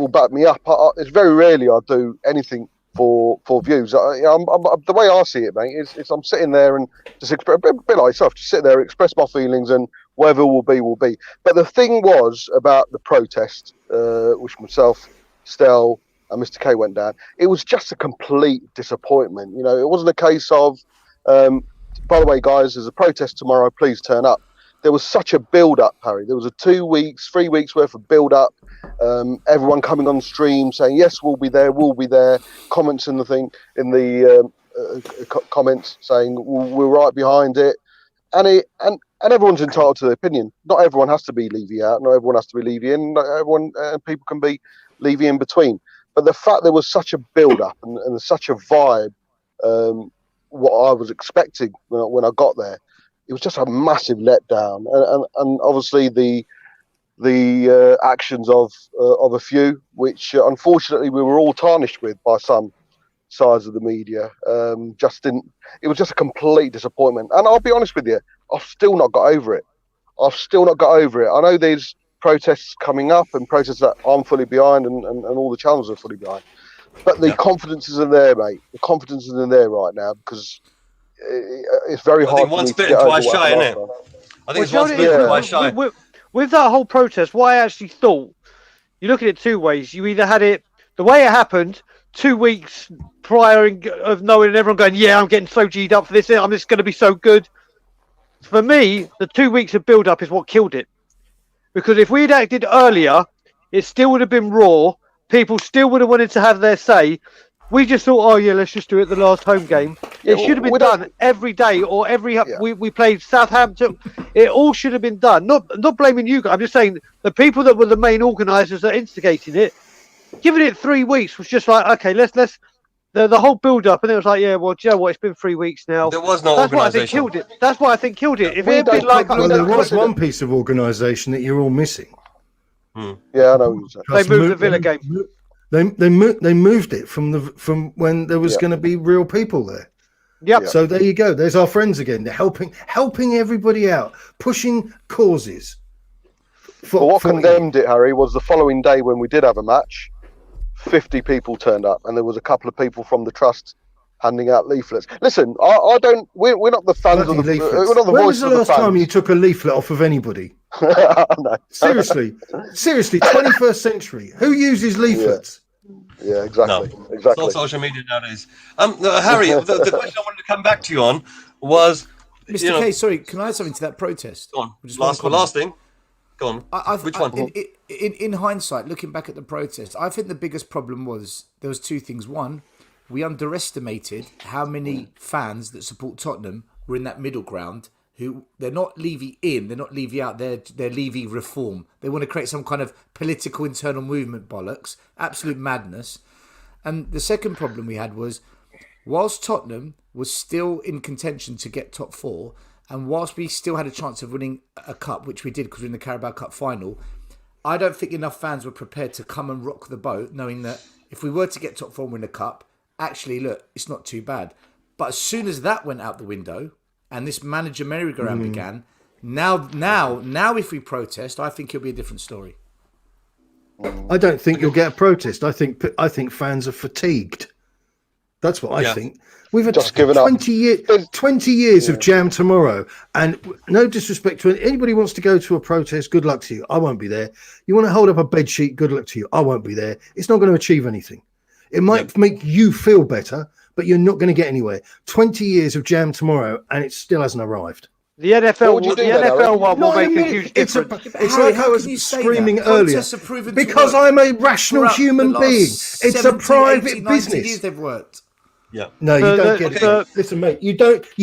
back me up. It's very rarely I do anything for views. The way I see it, mate, is I'm sitting there and just express, a bit like yourself, just sit there, express my feelings, and whatever will be, will be. But the thing was about the protest, which myself, Stel, and Mr. K went down. It was just a complete disappointment. It wasn't a case of. By the way, guys, there's a protest tomorrow. Please turn up. There was such a build-up, Harry. There was a 2 weeks, 3 weeks worth of build-up. Everyone coming on stream saying, "Yes, we'll be there. We'll be there." Comments in the comments saying, "We're right behind it," and everyone's entitled to their opinion. Not everyone has to be Levy out. Not everyone has to be Levy in. Not everyone, people can be Levy in between. But the fact there was such a build-up and such a vibe. What I was expecting when I got there, it was just a massive letdown, and obviously the actions of a few, which unfortunately we were all tarnished with by some sides of the media. It was just a complete disappointment, and I'll be honest with you, I've still not got over it. I know there's protests coming up and protests that I'm fully behind, and all the channels are fully behind. But the confidence isn't there, mate. The confidence isn't there right now because it's very hard. I think once bitten, twice shy, isn't it? I think it's once bitten, twice shy. With that whole protest, what I actually thought, you look at it two ways. You either had it the way it happened 2 weeks prior of knowing and everyone going, "Yeah, I'm getting so G'd up for this. I'm just going to be so good." For me, the 2 weeks of build-up is what killed it. Because if we'd acted earlier, it still would have been raw. People still would have wanted to have their say. We just thought, "Oh yeah, let's just do it the last home game." It should have been done every day or every. We played Southampton. It all should have been done. Not blaming you guys. I'm just saying the people that were the main organisers that instigated it, giving it 3 weeks was just like, okay, let's the whole build up, and it was like, yeah, well, do you know what? It's been 3 weeks now. There was no organisation. That's why I think killed it. If it had been like, there was one piece of organisation that you're all missing. Yeah, I know. They moved the Villa game. They moved it from when there was going to be real people there. Yep. So there you go. There's our friends again. They're helping everybody out, pushing causes. But what condemned it, Harry, was the following day when we did have a match. 50 people turned up, and there was a couple of people from the trust handing out leaflets. Listen, I don't. We're not the fans of the leaflets. We're not the when voice was the of last time you took a leaflet off of anybody? No. Seriously, 21st century. Who uses leaflets? Yeah, exactly. No. Exactly. It's all social media nowadays. Harry, the question I wanted to come back to you on was, Mr. K, sorry, can I add something to that protest? Go on. Last thing. Go on. Which one? In hindsight, looking back at the protest, I think the biggest problem was there was two things. One, we underestimated how many fans that support Tottenham were in that middle ground. Who they're not Levy in, they're not Levy out, they're Levy reform. They want to create some kind of political internal movement bollocks, absolute madness. And the second problem we had was, whilst Tottenham was still in contention to get top four, and whilst we still had a chance of winning a cup, which we did because we were in the Carabao Cup final, I don't think enough fans were prepared to come and rock the boat, knowing that if we were to get top four and win a cup, actually, look, it's not too bad. But as soon as that went out the window, and this manager merry-go-round began, now, if we protest, I think it'll be a different story. I don't think you'll get a protest. I think fans are fatigued. That's what I Yeah. think. We've had Just given up. 20 years of Jam Tomorrow, and no disrespect to anybody who wants to go to a protest. Good luck to you. I won't be there. You want to hold up a bed sheet? Good luck to you. I won't be there. It's not going to achieve anything. It might make you feel better, but you're not going to get anywhere. 20 years of Jam Tomorrow, and it still hasn't arrived. The NFL, What would you the do then, NFL Aaron? one will Not in a make a minute. huge It's difference. it's Harry, like how I was can you say screaming that? earlier. Protests are proven to Because work. I'm a rational Throughout human the being. last It's a 70, private 80, 90 business. years they've worked. Yeah. No, you don't get the- it. Listen, mate, you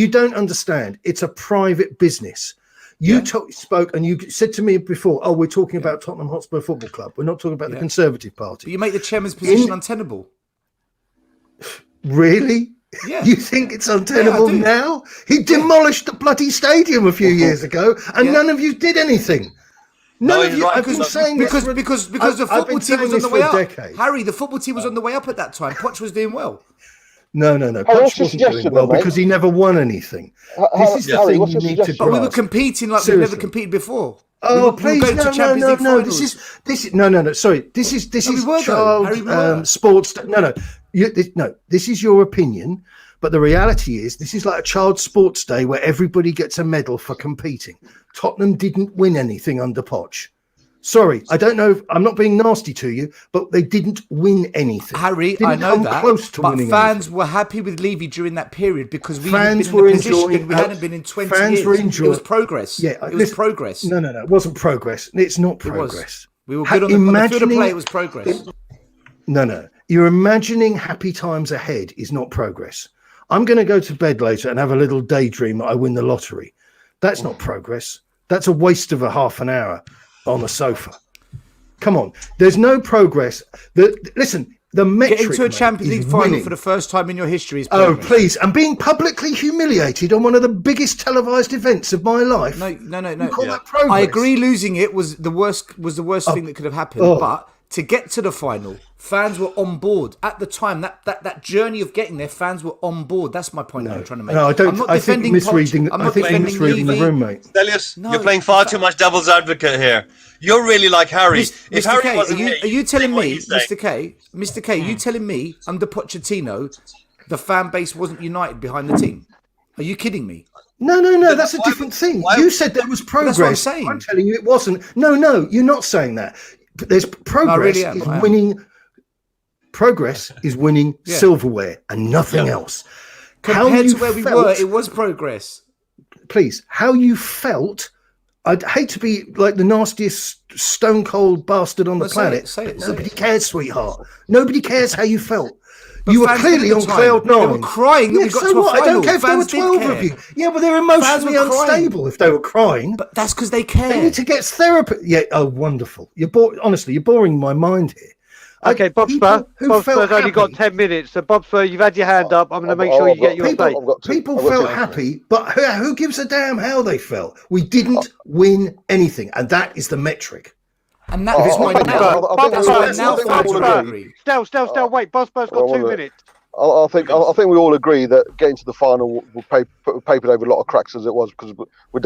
don't understand. It's a private business. You spoke and you said to me before, "Oh, we're talking about Tottenham Hotspur Football Club. We're not talking about the Conservative But Party." you make the chairman's position untenable. Really? Yeah. You think it's untenable do. now? He demolished the bloody stadium a few years ago, and none of you did anything. None of he's you. right. I've been saying this Because the I've football been team was saying on this the for way a up. decade. Harry, the football team was on the way up at that time. Poch was doing well. No. what's Poch your wasn't doing suggestion well then, mate? because he never won anything. This is the Harry, thing what's you your need to suggestion? But we were grasp. competing like we've Seriously. never competed before. Oh, we were please, going to Champions League no. finals. This is no. Sorry, this is we were, though. child Harry, we were. sports. No. This is your opinion, but the reality is this is like a child sports day where everybody gets a medal for competing. Tottenham didn't win anything under Poch. Sorry, I don't know. I'm not being nasty to you, but they didn't win anything. Harry, Didn't I know come that, close to but winning fans anything. were happy with Levy during that period because we Fans had been were in a position enjoying- we hadn't been in 20 fans years. were It enjoying- was progress. Yeah, it was listen, progress. No, it wasn't progress. It's not It was. progress. We were good on the field of Imagining- play. It was progress. No. You're imagining happy times ahead is not progress. I'm going to go to bed later and have a little daydream that I win the lottery. That's not progress. That's a waste of a half an hour on the sofa. Come on. There's no progress. Listen, the metric Getting to a mate, Champions is League final winning. for the first time in your history is Oh, progress. please. And being publicly humiliated on one of the biggest televised events of my life. No. You call that progress? I agree. Losing it was the worst thing that could have happened. But to get to the final, fans were on board at the time. That journey of getting there, fans were on board. That's my point that I'm trying to make. No, I don't. I'm not I think defending misreading. Poch. I'm I not think you're defending misreading the Levy. room, mate. Stelios, No, you're playing far too much devil's advocate here. You're really like Harry. If Mr. Harry K, wasn't here, are you you'd telling say what me, he's saying. Mr. K, you telling me under Pochettino, the fan base wasn't united behind the team? Are you kidding me? No. That's a different thing. why- You said there was progress. That's what I'm saying. I'm telling you, it wasn't. No, you're not saying that. But there's progress. really am, is I am. winning. Progress is winning Yeah. silverware and nothing else. How Compared you to where we felt- were, it was progress. Please, how you felt. I'd hate to be like the nastiest stone cold bastard on the Well, say planet. it, say it, but say nobody it. cares, sweetheart. Nobody cares how you felt. But You were fans clearly did at on the time. cloud nine. They were crying that we got so to a what? I don't final. care if there were Fans did 12 care. of you. Yeah, but they're Fans emotionally were crying. unstable if they were crying. But that's because they They care. need to get therapy. Yeah. Oh, wonderful. Honestly, you're boring my mind here. Okay, Bob People Spur. who Bob felt Spur's only got happy- 10 minutes. So, Bob Spur, you've had your hand up. I'm going to make sure you get your say. People felt happy, but who gives a damn how they felt? We didn't win anything, and that is the metric. And that is why I think- now. I think That's we all- why I now think we fans all will agree. agree. Still, wait. Bob Spur's got 2 minutes. I think we all agree that getting to the final will papered over a lot of cracks as it was because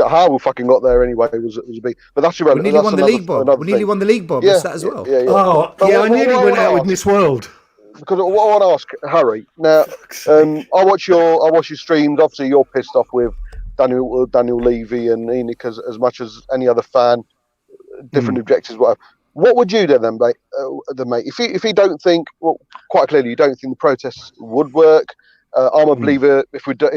how we fucking got there anyway was a big. But that's We irrelevant. nearly won the league, Bob. We nearly won the league, Bob. Yeah, That's that as well. Yeah. Oh, But yeah, I what nearly I went wanna out with ask- Miss World. Because what I want to ask Harry now, I watch your streams. Obviously, you're pissed off with Daniel Levy and ENIC as much as any other fan. Different objectives, whatever. What would you do then, mate? If you don't think, well, quite clearly, you don't think the protests would work. I'm a believer. If we do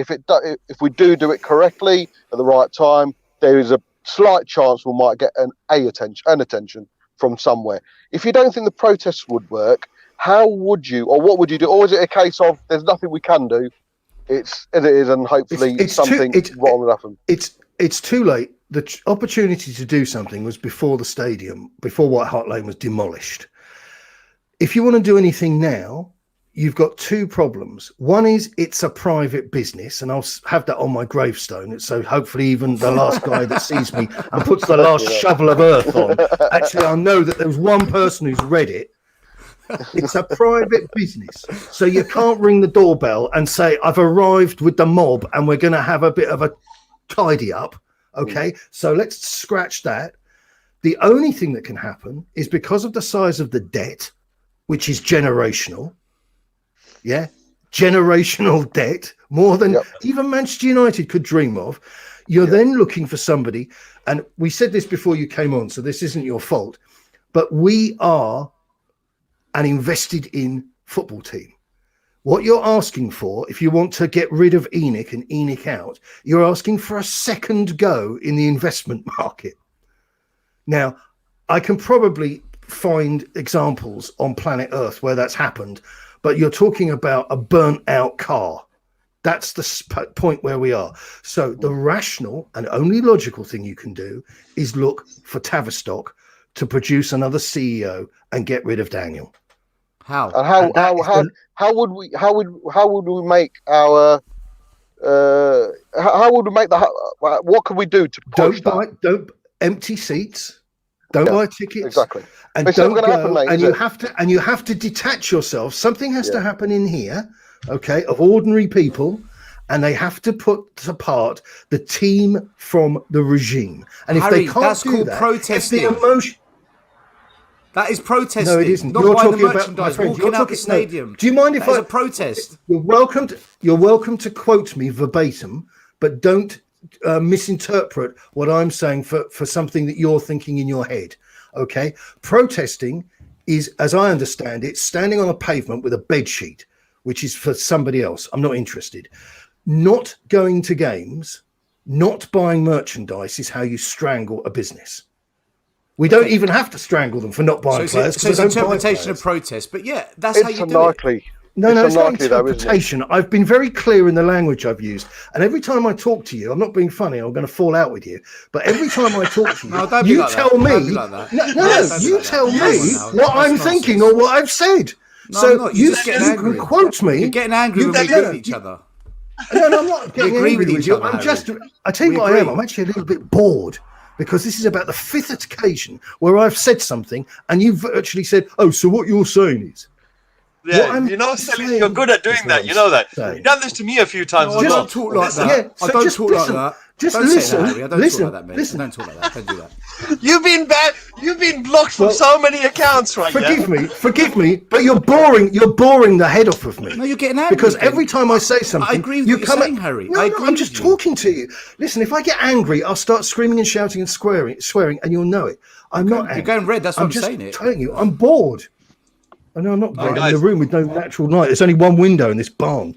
it correctly at the right time, there is a slight chance we might get an attention from somewhere. If you don't think the protests would work, how would you, or what would you do? Or is it a case of there's nothing we can do? It's as it is, and hopefully something wrong will happen. It's too late. The opportunity to do something was before the stadium, before White Hart Lane was demolished. If you want to do anything now, you've got two problems. One is it's a private business, and I'll have that on my gravestone. So hopefully even the last guy that sees me and puts the last shovel of earth on, actually I'll know that there was one person who's read it. It's a private business. So you can't ring the doorbell and say, I've arrived with the mob and we're going to have a bit of a tidy up. Okay, so let's scratch that. The only thing that can happen is because of the size of the debt, which is generational. Yeah, generational debt, more than even Manchester United could dream of. You're then looking for somebody, and we said this before you came on, so this isn't your fault, but we are an invested in football team. What you're asking for, if you want to get rid of ENIC and ENIC out, you're asking for a second go in the investment market. Now, I can probably find examples on planet Earth where that's happened, but you're talking about a burnt out car. That's the point where we are. So the rational and only logical thing you can do is look for Tavistock to produce another CEO and get rid of Daniel. How? And how would we make our how would we make the what can we do to push don't empty seats, don't buy tickets, exactly, and it's don't not go, happen, mate, and you have to detach yourself. Something has to happen in here, okay, of ordinary people, and they have to put apart the team from the regime. And Harry, if they can't that's do called that, protesting. if the emotion. That is protesting. No, it isn't. Not You're buying talking the about merchandise, my friend, walking out the stadium. No. Do you mind if that is a protest? You're welcome to quote me verbatim, but don't misinterpret what I'm saying for something that you're thinking in your head. Okay, protesting is, as I understand it, standing on a pavement with a bed sheet, which is for somebody else. I'm not interested. Not going to games, not buying merchandise is how you strangle a business. We don't even have to strangle them for not buying players. So it's interpretation of protest, but that's how you unlikely. do it. No, it's not though, interpretation. I've been very clear in the language I've used, and every time I talk to you, I'm not being funny. I'm going to fall out with you, but every time I talk to you, you tell me. You tell me what I'm thinking or what I've said. So you can quote me. You're getting angry when we agree with each other. No, I'm not getting angry with you. I tell you what I am. I'm actually a little bit bored. Because this is about the fifth occasion where I've said something and you've virtually said, "Oh, so what you're saying is." Yeah, you're good at doing that. You know that. You've done this to me a few times. I don't talk like that. Yeah, I don't talk like that. Just don't listen. Say that, Harry. I don't talk like that, mate. Listen. Don't talk like that. Don't do that. You've been bad. You've been blocked from so many accounts, right? Forgive me, but you're boring the head off of me. No, you're getting angry. Because every time I say something, I agree with what you're saying, Harry. No, I'm just talking to you. Listen, if I get angry, I'll start screaming and shouting and swearing, and you'll know it. I'm not angry. You're going red. That's what I'm just saying. Telling you, I'm bored. I know I'm not bored. I'm in a room with no natural light. There's only one window in this barn.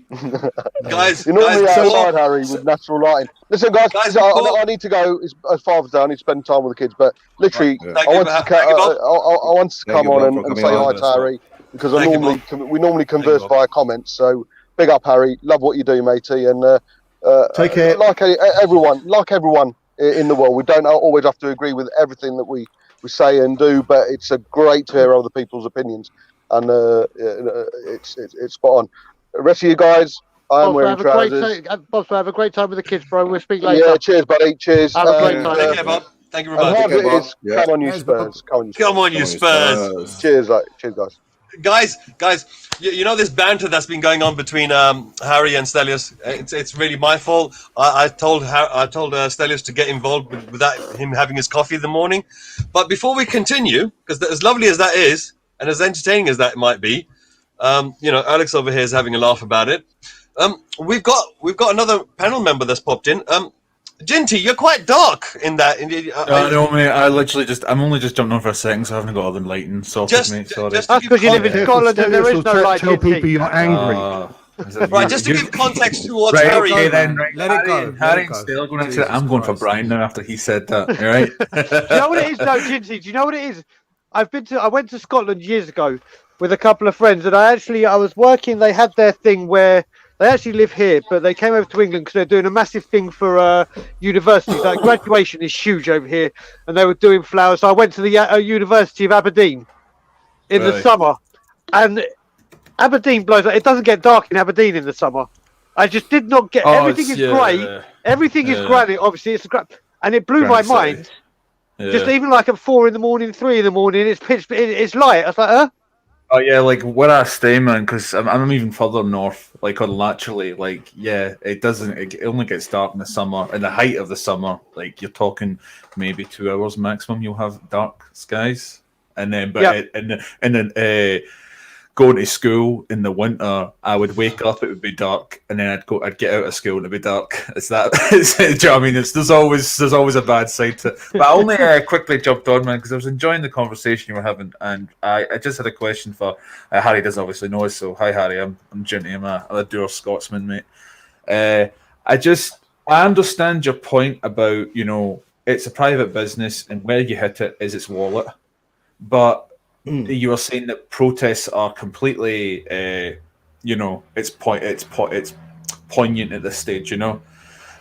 Guys, you're normally outside, Harry, with natural lighting. Listen, guys, I need to go. It's Father's Day. I need to spend time with the kids. But literally, I want to come on and say hi to Harry because we normally converse via comments. So big up, Harry. Love what you do, matey. And take care. Like everyone in the world, we don't always have to agree with everything that we say and do. But it's great to hear other people's opinions. And it's spot on. The rest of you guys, I'm wearing trousers. Bob, have a great time with the kids, bro. We'll speak later. Yeah, cheers, buddy. Cheers. Have a great time. Take care, Bob. Thank you very much. Come on, you Spurs. Come on, you Spurs. Cheers, guys. Guys, you know this banter that's been going on between Harry and Stelios. It's really my fault. I told Stelios to get involved without him having his coffee in the morning. But before we continue, because as lovely as that is, and as entertaining as that might be, Alex over here is having a laugh about it. We've got another panel member that's popped in. Ginty, you're quite dark in that. No, mate. I'm only just jumping on for a second, so I haven't got all the lighting sorted, mate. Sorry. That's because you live in Scotland and there is no light. Tell people you're angry. Right, just to give context towards right, Harry. Okay, then, right. Let it go. Harry and Stale going into it. I'm going for Brian now after he said that. All right. Do you know what it is, though, Ginty? Do you know what it is? I went to Scotland years ago with a couple of friends, and I was working. They had their thing where they actually live here, but they came over to England because they're doing a massive thing for universities. Like graduation is huge over here, and they were doing flowers. So I went to the University of Aberdeen in the summer, and Aberdeen blows. It doesn't get dark in Aberdeen in the summer. I just did not get. Everything is grey. Everything is granite. Obviously, and it blew my mind. Yeah. Just even like at 4 in the morning, 3 in the morning, it's pitch. It's light. I was like, huh? Oh yeah, like where I stay, man, because I'm even further north. Like laterally, like it doesn't. It only gets dark in the summer. In the height of the summer, like you're talking maybe 2 hours maximum. You'll have dark skies, and then going to school in the winter, I would wake up, it would be dark, and then I'd get out of school and it'd be dark. It's that. Do you know what I mean? There's always a bad side to it. But I only quickly jumped on, man, because I was enjoying the conversation you were having, and I just had a question for Harry. Doesn't obviously know us, so hi Harry. I'm Ginty. I'm a dour Scotsman, mate. I understand your point about, it's a private business, and where you hit it is its wallet. But you were saying that protests are completely, it's poignant at this stage,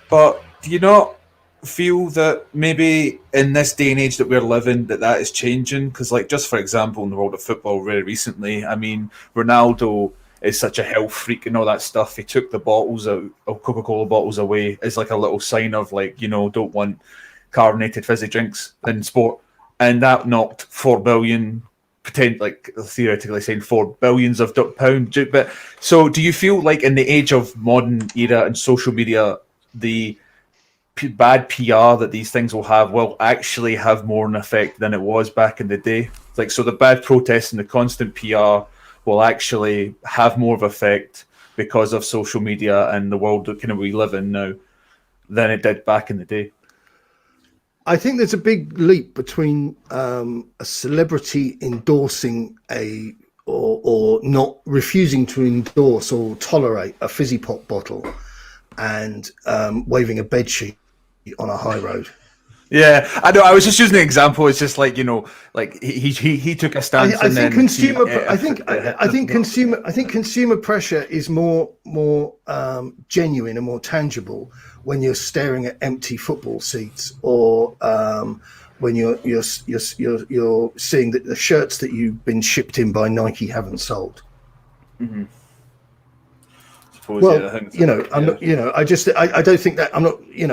But do you not feel that maybe in this day and age that we're living, that is changing? Because, like, just for example, in the world of football, very recently, I mean, Ronaldo is such a health freak and all that stuff. He took the bottles out, Coca-Cola bottles away, as like a little sign of, like, don't want carbonated fizzy drinks in sport, and that knocked 4 billion, like theoretically saying 4 billions of pounds. But so, do you feel like in the age of modern era and social media, the bad PR that these things will actually have more an effect than it was back in the day? Like, so the bad protests and the constant PR will actually have more of effect because of social media and the world that kind of we live in now than it did back in the day. I think there's a big leap between a celebrity endorsing or not refusing to endorse or tolerate a fizzy pop bottle and waving a bedsheet on a high road. Yeah, I know. I was just using an example. It's just like, like he took a stance. I think consumer pressure is more genuine and more tangible when you're staring at empty football seats, or when you're seeing that the shirts that you've been shipped in by Nike haven't sold. Mm-hmm. Well, I don't think that.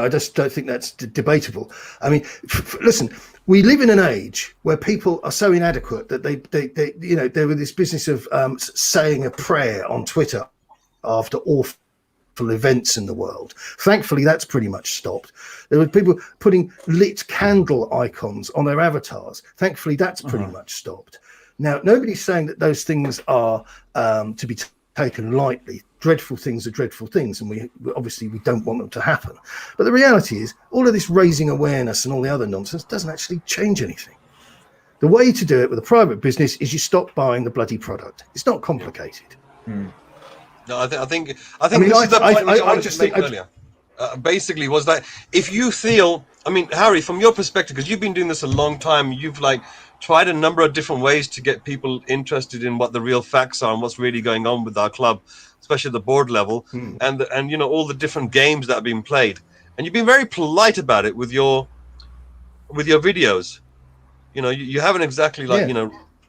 I just don't think that's debatable. I mean, listen, we live in an age where people are so inadequate that they were this business of saying a prayer on Twitter after awful events in the world. Thankfully, that's pretty much stopped. There were people putting lit candle icons on their avatars. Thankfully, that's pretty much stopped. Now, nobody's saying that those things are to be taken lightly. Dreadful things are dreadful things, and we obviously don't want them to happen. But the reality is, all of this raising awareness and all the other nonsense doesn't actually change anything. The way to do it with a private business is you stop buying the bloody product. It's not complicated. No, I think this is the point I wanted to make earlier. Basically, was that if you feel, I mean, Harry, from your perspective, because you've been doing this a long time, you've tried a number of different ways to get people interested in what the real facts are and what's really going on with our club, especially at the board level, and all the different games that have been played. And you've been very polite about it with your videos. You haven't exactly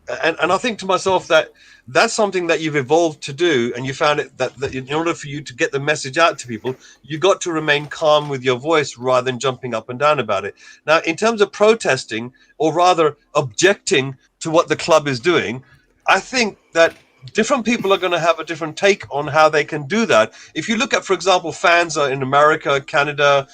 and I think to myself that that's something that you've evolved to do, and you found it that in order for you to get the message out to people, you got to remain calm with your voice rather than jumping up and down about it. Now, in terms of protesting, or rather objecting to what the club is doing, I think that different people are going to have a different take on how they can do that. If you look at, for example, fans in America, Canada,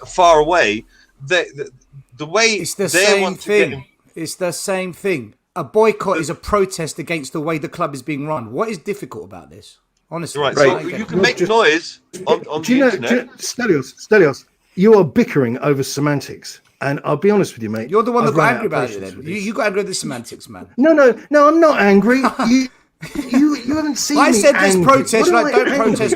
far away, the way it's the they same want thing. to get It's the same thing. A boycott is a protest against the way the club is being run. What is difficult about this? Honestly, right. So you can make noise on the internet. Stelios, you are bickering over semantics. And I'll be honest with you, mate. You're the one that got angry about it then. You got angry with the semantics, man. No, I'm not angry. You haven't seen I said this angry. protest,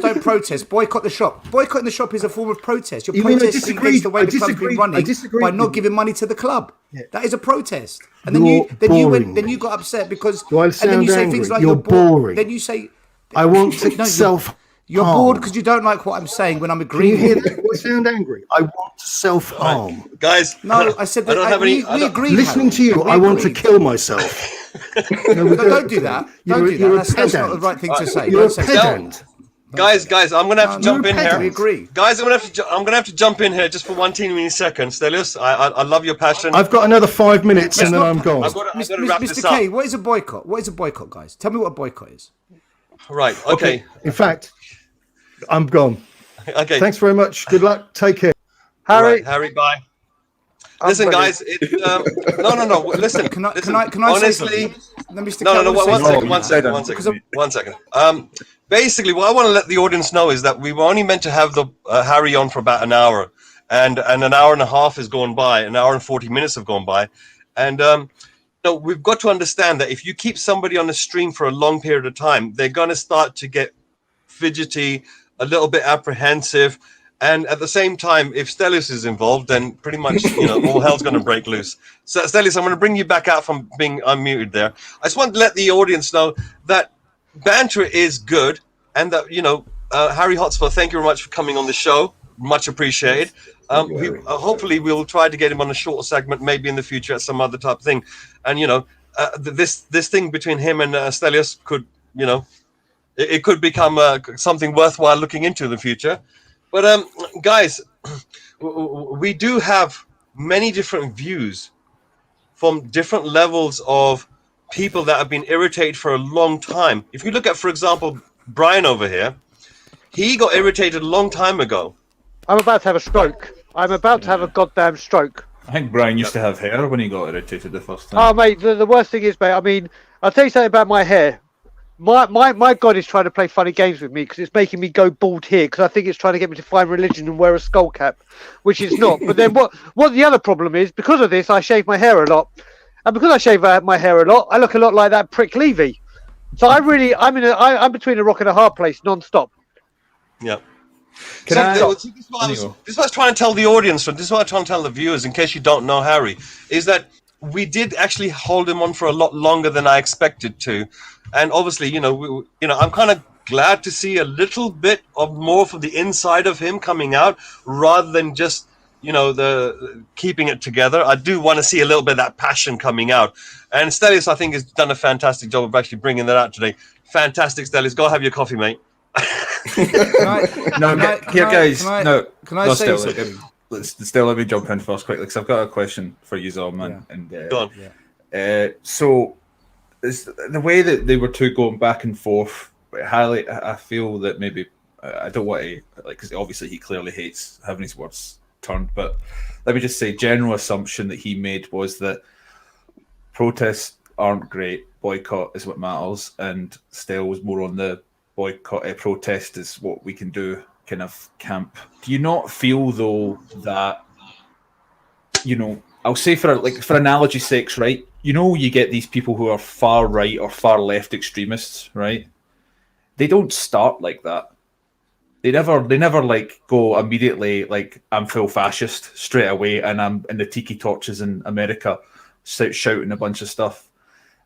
don't protest. Boycott the shop. Boycotting the shop is a form of protest. You're protesting against the way the club's been running by not giving money to the club. Yeah. That is a protest. And then you got upset because and then you say angry? things like you're boring. Then you say I want to self. You're bored because you don't like what I'm saying when I'm agreeing. Can you hear that? I sound angry. I want to self-harm. Right. Guys, no, I said that we agree. Listening to you, I want to kill myself. Don't do that. Don't do that. That's not the right thing to say. You're a pedant. Guys, I'm going to have to jump in here. We agree. Guys, I'm going to have to jump in here just for 1 teeny second. Stelios, I love your passion. I've got another 5 minutes and then I'm gone. I've got to wrap this up. Mr. K, what is a boycott? What is a boycott, guys? Tell me what a boycott is. Right, okay. In fact, I'm gone. Okay. Thanks very much. Good luck. Take care. Harry, bye. Listen, guys. No. Listen. Can I honestly, say Mr. No. One second. Basically, what I want to let the audience know is that we were only meant to have the Harry on for about an hour, and an hour and a half has gone by. An hour and 40 minutes have gone by, and we've got to understand that if you keep somebody on the stream for a long period of time, they're going to start to get fidgety, a little bit apprehensive. And at the same time, if Stelios is involved, then pretty much, all hell's going to break loose. So, Stelios, I'm going to bring you back out from being unmuted there. I just want to let the audience know that banter is good, and that, Harry Hotspur, thank you very much for coming on the show. Much appreciated. Hopefully, we'll try to get him on a shorter segment, maybe in the future at some other type of thing. And, this thing between him and Stelios could, it could become something worthwhile looking into in the future. But guys, we do have many different views from different levels of people that have been irritated for a long time. If you look at, for example, Brian over here, he got irritated a long time ago. I'm about to have a stroke. I'm about to have a goddamn stroke. I think Brian used to have hair when he got irritated the first time. Oh, mate, the worst thing is, mate, I mean, I'll tell you something about my hair. My God is trying to play funny games with me because it's making me go bald here because I think it's trying to get me to find religion and wear a skull cap, which is not. But then what the other problem is, because of this, I shave my hair a lot. And because I shave my hair a lot, I look a lot like that prick Levy. So I'm between a rock and a hard place non-stop. Yeah. This is what I was trying to tell the audience, this is what I'm trying to tell the viewers, in case you don't know Harry, is that we did actually hold him on for a lot longer than I expected to. And obviously, I'm kind of glad to see a little bit of more from the inside of him coming out rather than just, the keeping it together. I do want to see a little bit of that passion coming out. And Stelios, I think, has done a fantastic job of actually bringing that out today. Fantastic, Stelios. Go have your coffee, mate. Can I say something? Still, let me jump in first quickly because I've got a question for you, Zolman. Yeah. Go on. So, the way that they were two going back and forth, I feel that maybe I don't want to because obviously he clearly hates having his words turned. But let me just say, general assumption that he made was that protests aren't great. Boycott is what matters, and Stell was more on the boycott. Protest is what we can do kind of camp. Do you not feel though that I'll say for analogy's sakes, right? You get these people who are far right or far left extremists, right? They don't start like that. They never go immediately I'm full fascist straight away and I'm in the tiki torches in America shouting a bunch of stuff.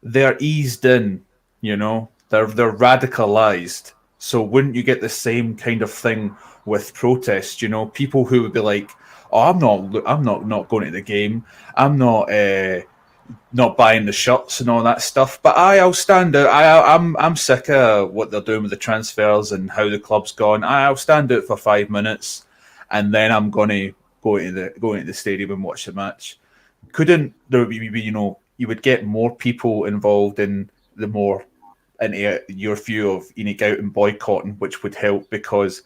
They're eased in, they're radicalized. So wouldn't you get the same kind of thing with protests? People who would be like, "Oh, I'm not going to the game. I'm not buying the shirts and all that stuff. But I'll stand out. I'm sick of what they're doing with the transfers and how the club's gone. I'll stand out for 5 minutes, and then I'm going to go into the stadium and watch the match." Couldn't there be you would get more people involved in the more. Into your view of ENIC out and boycotting, which would help because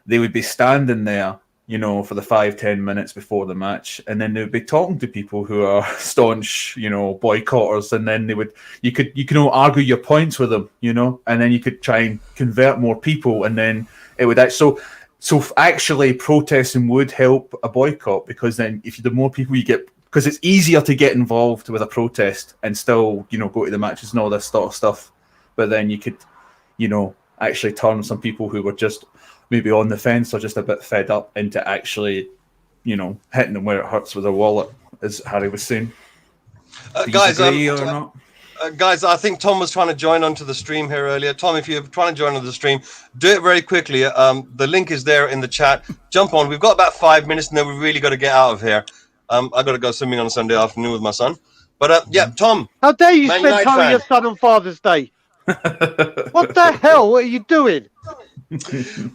they would be standing there, for the 5-10 minutes before the match, and then they would be talking to people who are staunch, boycotters, and then you can all argue your points with them, and then you could try and convert more people, and then it would so actually protesting would help a boycott because then if the more people you get, because it's easier to get involved with a protest and still go to the matches and all this sort of stuff. But then you could, actually turn some people who were just maybe on the fence or just a bit fed up into actually, hitting them where it hurts with their wallet, as Harry was saying. Guys, I think Tom was trying to join onto the stream here earlier. Tom, if you're trying to join onto the stream, do it very quickly. The link is there in the chat. Jump on. We've got about 5 minutes and then we've really got to get out of here. I've got to go swimming on a Sunday afternoon with my son. But Tom. How dare you spend time with your son on Father's Day? What the hell are you doing?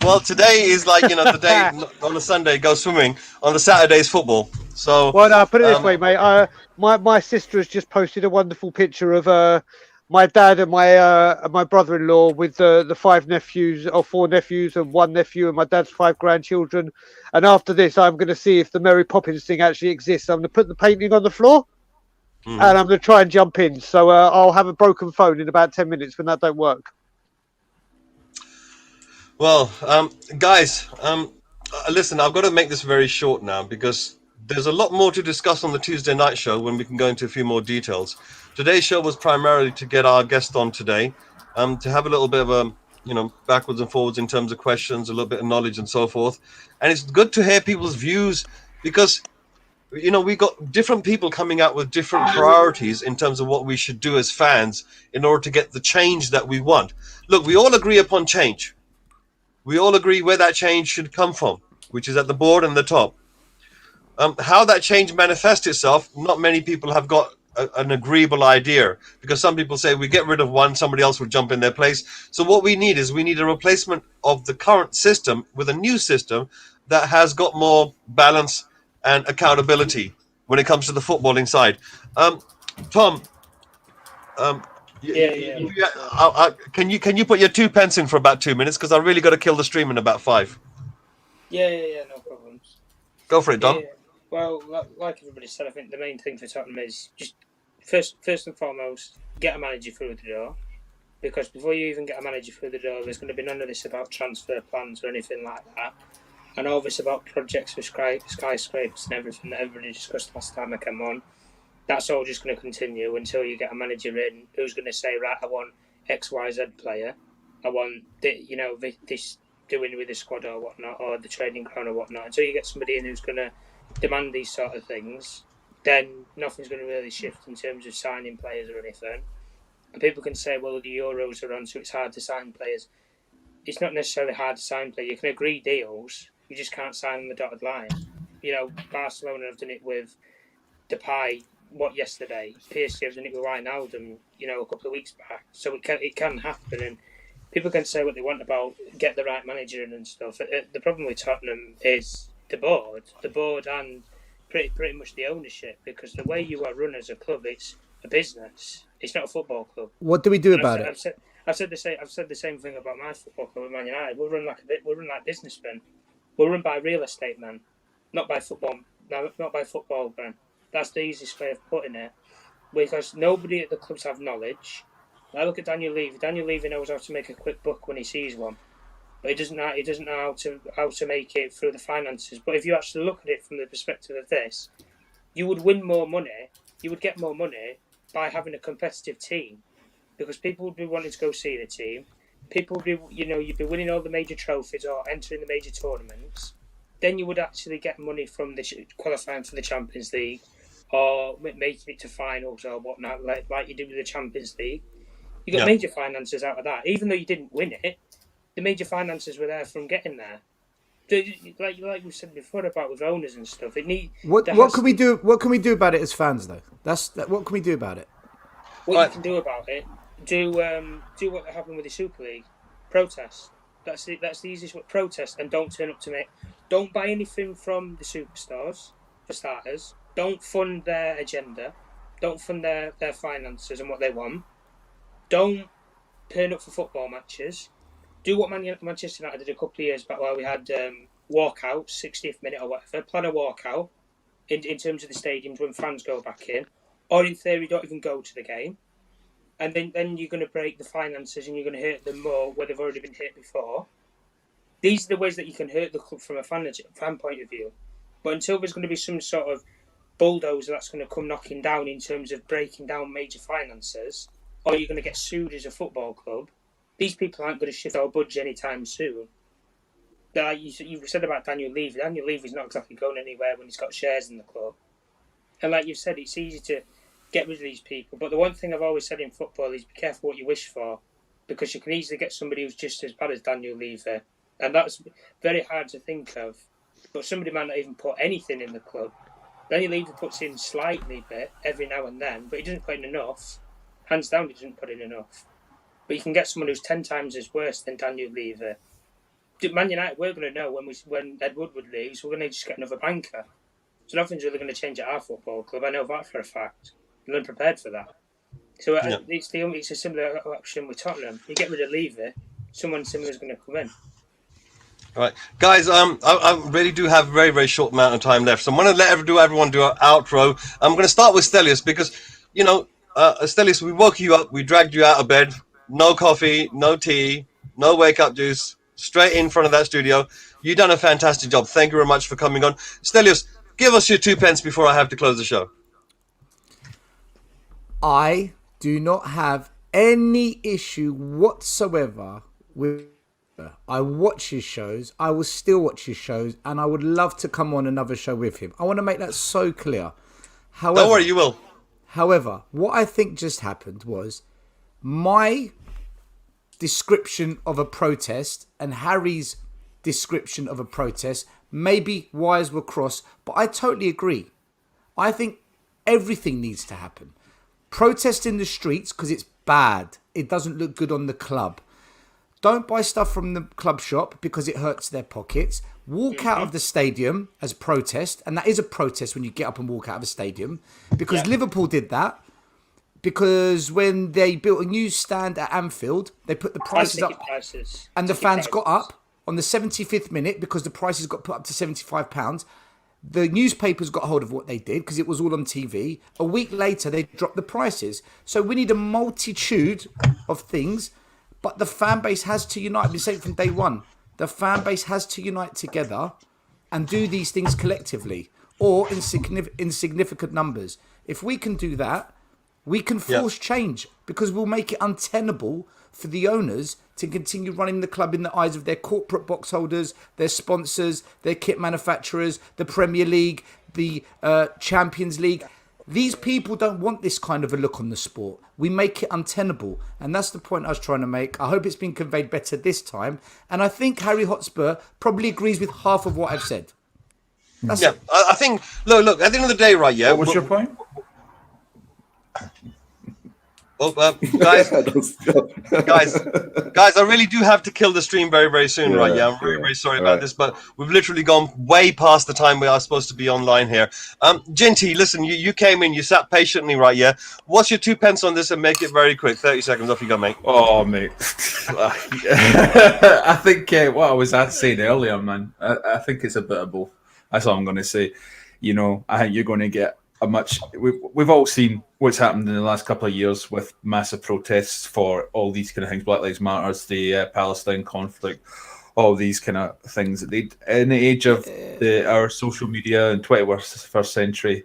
Well, today is the day on a Sunday go swimming. On the Saturday's football. So well, no, put it this way, mate. My sister has just posted a wonderful picture of my dad and my brother-in-law with the 5 nephews or 4 nephews and 1 nephew and my dad's 5 grandchildren. And after this, I'm going to see if the Mary Poppins thing actually exists. I'm going to put the painting on the floor. and I'm going to try and jump in. So I'll have a broken phone in about 10 minutes when that don't work. Well, guys, listen, I've got to make this very short now because there's a lot more to discuss on the Tuesday night show when we can go into a few more details. Today's show was primarily to get our guest on today, to have a little bit of a, backwards and forwards in terms of questions, a little bit of knowledge and so forth. And it's good to hear people's views because, we got different people coming out with different priorities in terms of what we should do as fans in order to get the change that we want. Look, we all agree upon change. We all agree where that change should come from, which is at the board and the top. How that change manifests itself, not many people have got an agreeable idea, because some people say we get rid of one, somebody else will jump in their place. So what we need a replacement of the current system with a new system that has got more balance and accountability when it comes to the footballing side. Tom, can you put your 2 pence in for about 2 minutes, because I really got to kill the stream in about 5. Yeah, no problems. Go for it, Dom. Yeah. Well, like everybody said, I think the main thing for Tottenham is just first and foremost, get a manager through the door, because before you even get a manager through the door, there's going to be none of this about transfer plans or anything like that, and all this about projects with skyscrapers and everything that everybody discussed last time I came on. That's all just going to continue until you get a manager in who's going to say, right, I want XYZ player, I want this doing with the squad or whatnot, or the training ground or whatnot. Until you get somebody in who's going to demand these sort of things, then nothing's going to really shift in terms of signing players or anything. And people can say, well, the Euros are on, so it's hard to sign players. It's not necessarily hard to sign players. You can agree deals, you just can't sign on the dotted line. Barcelona have done it with Depay, yesterday? PSG have done it with Wijnaldum, a couple of weeks back. So it can happen, and people can say what they want about get the right manager in and stuff. The problem with Tottenham is the board and pretty much the ownership, because the way you are run as a club, it's a business. It's not a football club. What do we do about it? I've said the same thing about my football club at Man United. We're run like businessmen. We're run by real estate men, not by football. Not by football men. That's the easiest way of putting it, because nobody at the clubs have knowledge. I look at Daniel Levy. Daniel Levy knows how to make a quick buck when he sees one, but he doesn't know how to make it through the finances. But if you actually look at it from the perspective of this, you would win more money. You would get more money by having a competitive team, because people would be wanting to go see the team. People would be, you'd be winning all the major trophies or entering the major tournaments. Then you would actually get money from qualifying for the Champions League, or making it to finals or whatnot, like you did with the Champions League. You got major finances out of that. Even though you didn't win it, the major finances were there from getting there. Like we said before about with owners and stuff. What can we do? What can we do about it as fans, though? What can we do about it? What you can do about it? Do what happened with the Super League. Protest. That's the easiest way. Protest, and don't turn up to make. Don't buy anything from the superstars, for starters. Don't fund their agenda. Don't fund their finances and what they want. Don't turn up for football matches. Do what Manchester United did a couple of years back, where we had walkouts, 60th minute or whatever. Plan a walkout in terms of the stadiums when fans go back in, or in theory don't even go to the game, and then you're going to break the finances and you're going to hurt them more where they've already been hit before. These are the ways that you can hurt the club from a fan point of view. But until there's going to be some sort of bulldozer that's going to come knocking down in terms of breaking down major finances, or you're going to get sued as a football club, these people aren't going to shift or budge anytime soon. Like you said about Daniel Levy. Daniel Levy's not exactly going anywhere when he's got shares in the club. And like you've said, it's easy to get rid of these people. But the one thing I've always said in football is be careful what you wish for, because you can easily get somebody who's just as bad as Daniel Levy. And that's very hard to think of. But somebody might not even put anything in the club. Daniel Levy puts in slightly bit every now and then, but he doesn't put in enough. Hands down, he doesn't put in enough. But you can get someone who's 10 times as worse than Daniel Levy. Man United, we're going to know when Ed Woodward leaves, we're going to just get another banker. So nothing's really going to change at our football club. I know that for a fact. I'm unprepared for that. So it's a similar option with Tottenham. You get rid of Levy, someone similar is going to come in. All right, guys. I really do have a very, very short amount of time left, so I'm going to let everyone do an outro. I'm going to start with Stelios, because Stelios, we woke you up, we dragged you out of bed, no coffee, no tea, no wake-up juice, straight in front of that studio. You've done a fantastic job. Thank you very much for coming on. Stelios, give us your 2 pence before I have to close the show. I do not have any issue whatsoever with. I watch his shows. I will still watch his shows, and I would love to come on another show with him. I want to make that so clear. However, don't worry, you will. However, what I think just happened was my description of a protest and Harry's description of a protest, maybe wires were crossed, but I totally agree. I think everything needs to happen. Protest in the streets because it's bad. It doesn't look good on the club. Don't buy stuff from the club shop because it hurts their pockets. Walk out of the stadium as a protest, and that is a protest when you get up and walk out of a stadium, because Liverpool did that. Because when they built a new stand at Anfield, they put the prices up, and the fans got up on the 75th minute because the prices got put up to £75. The newspapers got hold of what they did because it was all on TV. A week later, they dropped the prices. So we need a multitude of things, but the fan base has to unite. I've been saying from day one, the fan base has to unite together and do these things collectively or in significant numbers. If we can do that, we can force change, because we'll make it untenable for the owners to continue running the club in the eyes of their corporate box holders, their sponsors, their kit manufacturers, the Premier League, the Champions League. These people don't want this kind of a look on the sport. We make it untenable. And that's the point I was trying to make. I hope it's been conveyed better this time. And I think Harry Hotspur probably agrees with half of what I've said. That's it. I think, look, at the end of the day, right, What was your point? Guys, I really do have to kill the stream very, very soon, right? Yeah, I'm very, very sorry about this, but we've literally gone way past the time we are supposed to be online here. Ginty, listen, you came in, you sat patiently, right? Yeah. What's your 2 pence on this, and make it very quick? 30 seconds, off you go, mate. Oh, mate. I think what I was saying earlier, man, I think it's a bit of both. That's all I'm going to say. I think you're going to get we've all seen what's happened in the last couple of years with massive protests for all these kind of things, Black Lives Matter, the Palestine conflict, all these kind of things. In the age of our social media and 21st century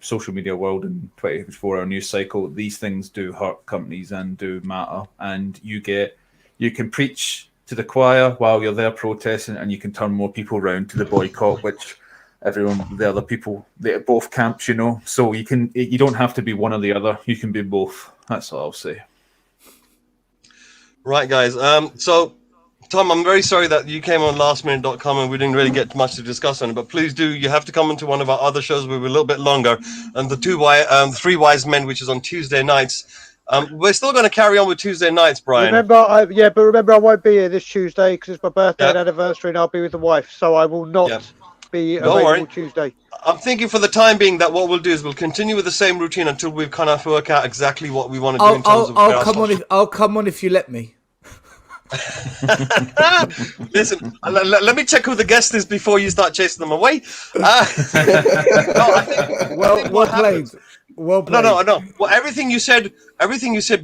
social media world and 24-hour news cycle, these things do hurt companies and do matter. And you can preach to the choir while you're there protesting, and you can turn more people around to the boycott, which the other people, they're both camps, so you don't have to be one or the other. You can be both. That's all I'll say. Right, guys. So Tom, I'm very sorry that you came on lastminute.com and we didn't really get much to discuss on it, but please do, you have to come into one of our other shows where we're a little bit longer, and the Three Wise Men, which is on Tuesday nights. We're still going to carry on with Tuesday nights, Brian. Remember, I won't be here this Tuesday because it's my birthday and anniversary, and I'll be with the wife, so I will not be available Tuesday. I'm thinking for the time being that what we'll do is we'll continue with the same routine until we've kind of work out exactly what we want to do in terms of. I'll come on if you let me. Listen, let me check who the guest is before you start chasing them away. Well played. Well played. No. Well, everything you said,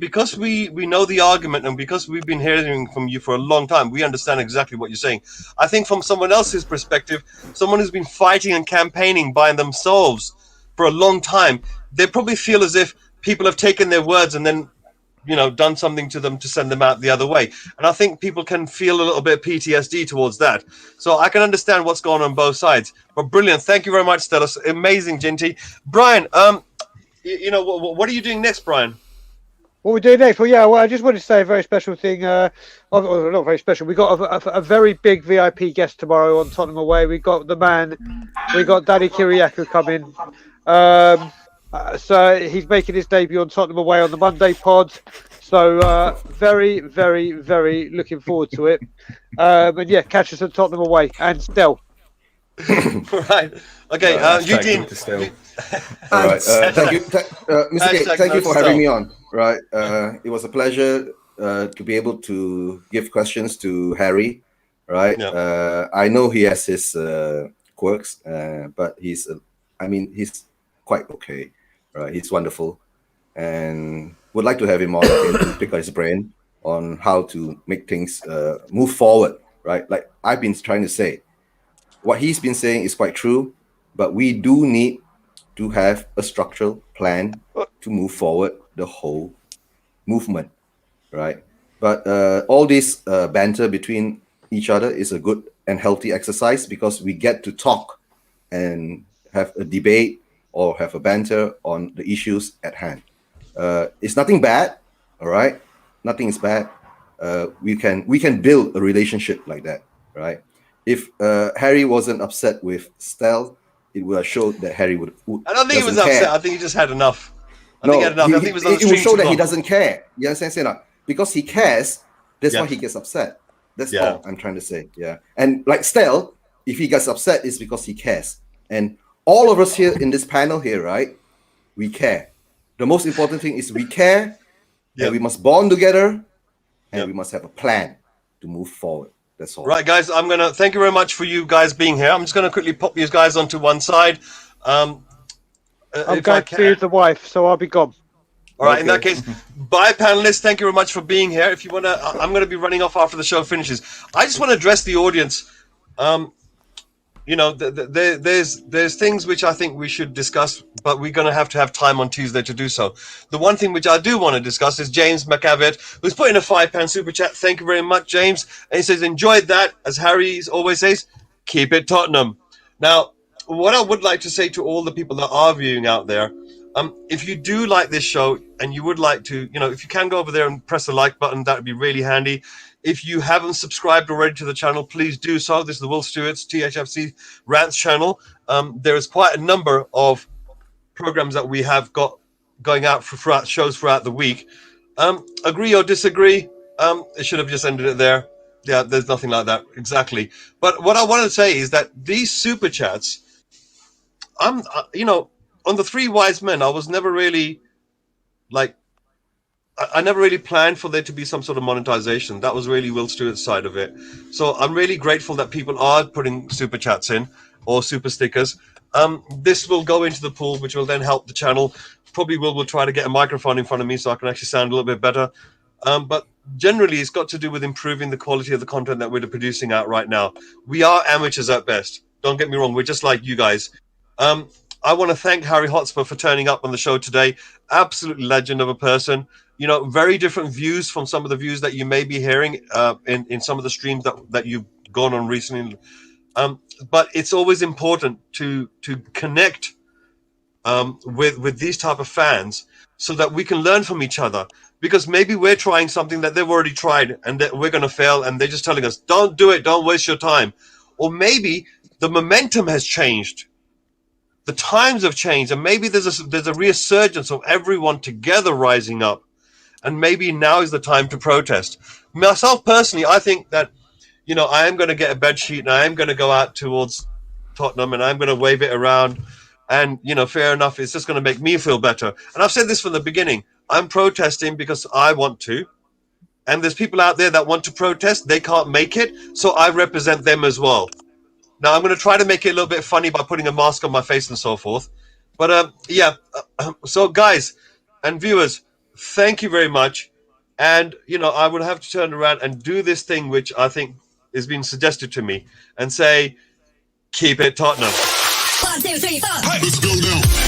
because we know the argument and because we've been hearing from you for a long time, we understand exactly what you're saying. I think from someone else's perspective, someone who's been fighting and campaigning by themselves for a long time, they probably feel as if people have taken their words and then, done something to them to send them out the other way. And I think people can feel a little bit of PTSD towards that. So I can understand what's going on both sides. But brilliant. Thank you very much, Stella. Amazing, Ginty. Brian, what are you doing next, Brian? What we do next? Well, I just wanted to say a very special thing. Not very special. We got a very big VIP guest tomorrow on Tottenham Away. We got Danny Kiriakou coming. So he's making his debut on Tottenham Away on the Monday pod. So very, very, very looking forward to it. And catch us at Tottenham Away and Stel. Right. Okay. Eugene. All right. Thank you, Mr. Kane. Thank you for having me on. Right. It was a pleasure to be able to give questions to Harry. Right. Yeah. I know he has his quirks, but he's quite okay. Right, he's wonderful, and would like to have him on again to pick his brain on how to make things move forward. Right, like I've been trying to say, what he's been saying is quite true, but we do need to have a structural plan to move forward the whole movement, right? But all this banter between each other is a good and healthy exercise because we get to talk and have a debate or have a banter on the issues at hand. It's nothing bad, all right? Nothing is bad. We can build a relationship like that, right? If Harry wasn't upset with Stel, it would have showed that Harry would. I don't think he was upset. I think he just had enough. I think it was it would show that he doesn't care. You understand? Because he cares, that's why he gets upset. That's all I'm trying to say. Yeah. And like Stel, if he gets upset, it's because he cares. And all of us here in this panel here, right? We care. The most important thing is we care, and we must bond together, and we must have a plan to move forward. That's all. Right, guys, I'm going to thank you very much for you guys being here. I'm just going to quickly pop you guys onto one side. I'm going to be with the wife, so I'll be gone. All right, in that case, bye, panelists. Thank you very much for being here. If you want to, I'm going to be running off after the show finishes. I just want to address the audience. You know, there's things which I think we should discuss, but we're going to have time on Tuesday to do so. The one thing which I do want to discuss is James McAvitt, who's put in a £5 super chat. Thank you very much, James. And he says, enjoyed that. As Harry always says, keep it Tottenham. Now, what I would like to say to all the people that are viewing out there, if you do like this show and you would like to, you know, if you can go over there and press the like button, that would be really handy. If you haven't subscribed already to the channel, please do so. This is the Will Stewart's THFCRants channel. There is quite a number of programs that we have got going out for shows throughout the week. Agree or disagree? It should have just ended it there. Yeah, there's nothing like that. Exactly. But what I want to say is that these super chats, you know, on the Three Wise Men, I was never really like, I never really planned for there to be some sort of monetization. That was really Will Stewart's side of it. So I'm really grateful that people are putting super chats in or super stickers. This will go into the pool, which will then help the channel. Probably we'll try to get a microphone in front of me so I can actually sound a little bit better. But generally, it's got to do with improving the quality of the content that we're producing out right now. We are amateurs at best. Don't get me wrong. We're just like you guys. I want to thank Harry Hotspur for turning up on the show today. Absolutely legend of a person. You know, very different views from some of the views that you may be hearing in some of the streams that you've gone on recently. But it's always important to connect with these type of fans so that we can learn from each other. Because maybe we're trying something that they've already tried and that we're going to fail, and they're just telling us, don't do it, don't waste your time. Or maybe the momentum has changed. The times have changed, and maybe there's a resurgence of everyone together rising up, and maybe now is the time to protest. Myself personally, I think that, you know, I am going to get a bed sheet and I am going to go out towards Tottenham and I'm going to wave it around, and, you know, fair enough, it's just going to make me feel better. And I've said this from the beginning, I'm protesting because I want to, and there's people out there that want to protest, they can't make it, so I represent them as well. Now, I'm going to try to make it a little bit funny by putting a mask on my face and so forth. But, yeah, so guys and viewers, thank you very much. And, you know, I would have to turn around and do this thing, which I think is being suggested to me, and say, keep it Tottenham. 1, 2, 3, 4. Let's go down.